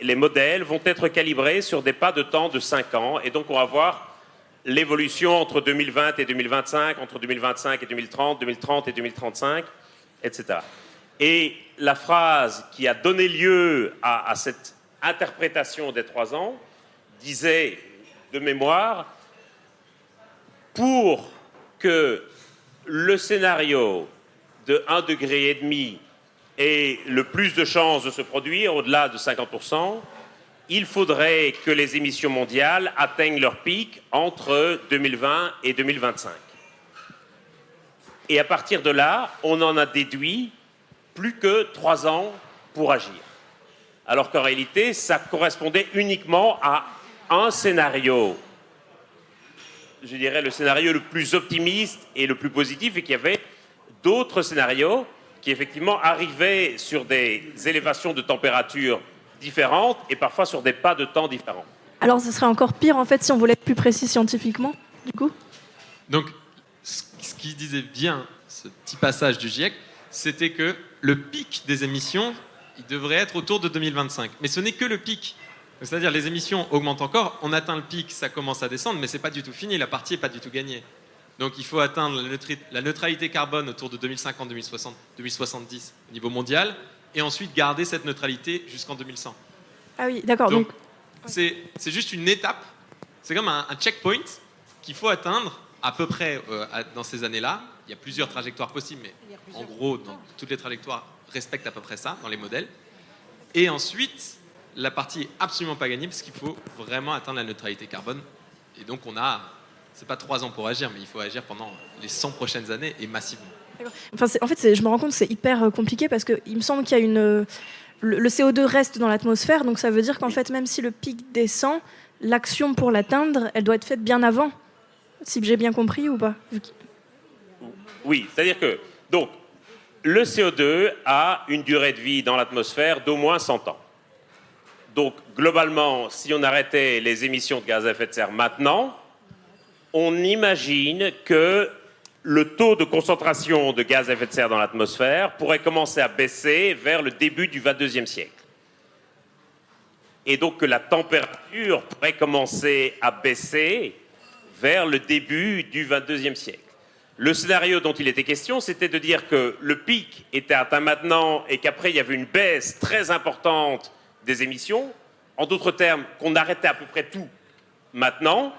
Les modèles vont être calibrés sur des pas de temps de 5 ans, et donc on va voir l'évolution entre 2020 et 2025, entre 2025 et 2030, 2030 et 2035, etc. Et la phrase qui a donné lieu à cette interprétation des 3 ans disait, de mémoire, pour que le scénario de 1,5 degré ait le plus de chances de se produire, au-delà de 50%, il faudrait que les émissions mondiales atteignent leur pic entre 2020 et 2025. Et à partir de là, on en a déduit plus que 3 ans pour agir. Alors qu'en réalité, ça correspondait uniquement à un scénario, je dirais le scénario le plus optimiste et le plus positif, et qu'il y avait d'autres scénarios qui effectivement arrivaient sur des élévations de température différentes et parfois sur des pas de temps différents. Alors ce serait encore pire en fait si on voulait être plus précis scientifiquement, du coup. Donc, ce qui disait bien ce petit passage du GIEC, c'était que le pic des émissions, il devrait être autour de 2025. Mais ce n'est que le pic. C'est-à-dire les émissions augmentent encore, on atteint le pic, ça commence à descendre, mais ce n'est pas du tout fini, la partie n'est pas du tout gagnée. Donc il faut atteindre la neutralité carbone autour de 2050, 2060, 2070 au niveau mondial, et ensuite garder cette neutralité jusqu'en 2100. Ah oui, d'accord. Donc c'est juste une étape, c'est comme un checkpoint qu'il faut atteindre à peu près dans ces années-là. Il y a plusieurs trajectoires possibles, mais en gros, dans toutes les trajectoires respectent à peu près ça dans les modèles. Et ensuite, la partie est absolument pas gagnée parce qu'il faut vraiment atteindre la neutralité carbone. Et donc on a, c'est pas 3 ans pour agir, mais il faut agir pendant les 100 prochaines années et massivement. Enfin, en fait, je me rends compte que c'est hyper compliqué parce qu'il me semble qu'il y a le CO2 reste dans l'atmosphère, donc ça veut dire qu'en fait, même si le pic descend, l'action pour l'atteindre, elle doit être faite bien avant. Si j'ai bien compris ou pas? Oui, c'est-à-dire que donc, le CO2 a une durée de vie dans l'atmosphère d'au moins 100 ans. Donc, globalement, si on arrêtait les émissions de gaz à effet de serre maintenant, on imagine que le taux de concentration de gaz à effet de serre dans l'atmosphère pourrait commencer à baisser vers le début du XXIe siècle. Et donc que la température pourrait commencer à baisser vers le début du XXIe siècle. Le scénario dont il était question, c'était de dire que le pic était atteint maintenant et qu'après il y avait une baisse très importante des émissions, en d'autres termes, qu'on arrêtait à peu près tout maintenant,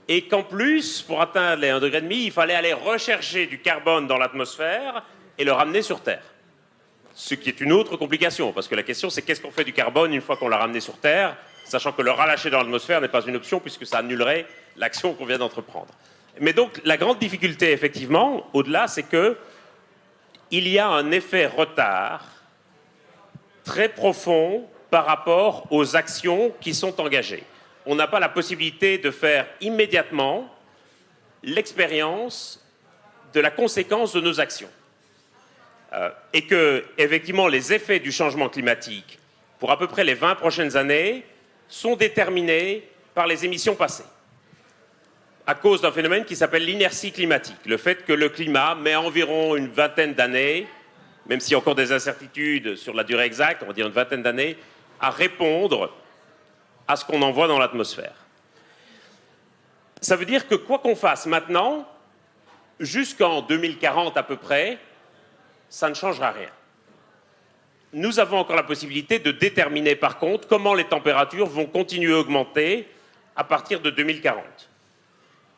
et qu'en plus, pour atteindre les 1,5 degré, il fallait aller rechercher du carbone dans l'atmosphère et le ramener sur Terre. Ce qui est une autre complication, parce que la question c'est qu'est-ce qu'on fait du carbone une fois qu'on l'a ramené sur Terre, sachant que le relâcher dans l'atmosphère n'est pas une option puisque ça annulerait l'action qu'on vient d'entreprendre. Mais donc la grande difficulté effectivement, au-delà, c'est que il y a un effet retard très profond par rapport aux actions qui sont engagées. On n'a pas la possibilité de faire immédiatement l'expérience de la conséquence de nos actions. Et que, effectivement, les effets du changement climatique, pour à peu près les 20 prochaines années, sont déterminés par les émissions passées, à cause d'un phénomène qui s'appelle l'inertie climatique, le fait que le climat met environ une vingtaine d'années, même s'il y a encore des incertitudes sur la durée exacte, on va dire une vingtaine d'années, à répondre à ce qu'on envoie dans l'atmosphère. Ça veut dire que quoi qu'on fasse maintenant, jusqu'en 2040 à peu près, ça ne changera rien. Nous avons encore la possibilité de déterminer par contre comment les températures vont continuer à augmenter à partir de 2040.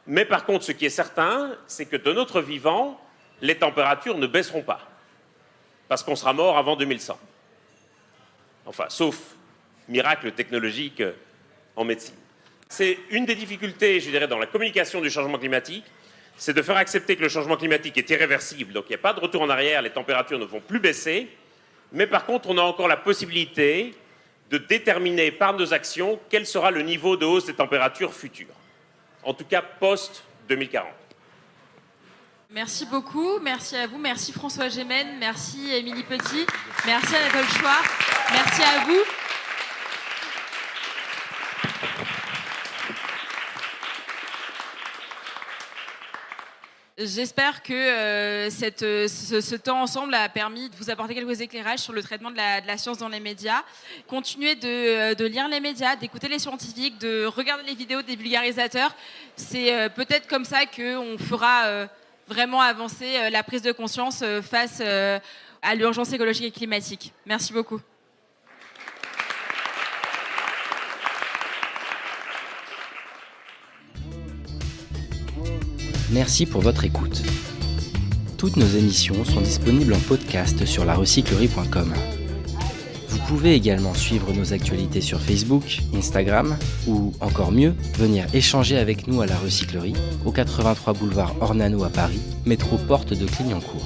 Mais par contre, ce qui est certain, c'est que de notre vivant, les températures ne baisseront pas, parce qu'on sera mort avant 2100. Enfin, sauf miracle technologique en médecine. C'est une des difficultés, je dirais, dans la communication du changement climatique, c'est de faire accepter que le changement climatique est irréversible, donc il n'y a pas de retour en arrière, les températures ne vont plus baisser, mais par contre, on a encore la possibilité de déterminer par nos actions quel sera le niveau de hausse des températures futures, en tout cas post-2040. Merci beaucoup, merci à vous, merci François Gémen, merci Émilie Petit, merci Anatole Chouard, merci à vous. J'espère que ce temps ensemble a permis de vous apporter quelques éclairages sur le traitement de la science dans les médias. Continuez de lire les médias, d'écouter les scientifiques, de regarder les vidéos des vulgarisateurs. C'est peut-être comme ça qu'on fera vraiment avancer la prise de conscience face à l'urgence écologique et climatique. Merci beaucoup. Merci pour votre écoute. Toutes nos émissions sont disponibles en podcast sur larecyclerie.com. Vous pouvez également suivre nos actualités sur Facebook, Instagram ou, encore mieux, venir échanger avec nous à la Recyclerie, au 83 boulevard Ornano à Paris, métro porte de Clignancourt.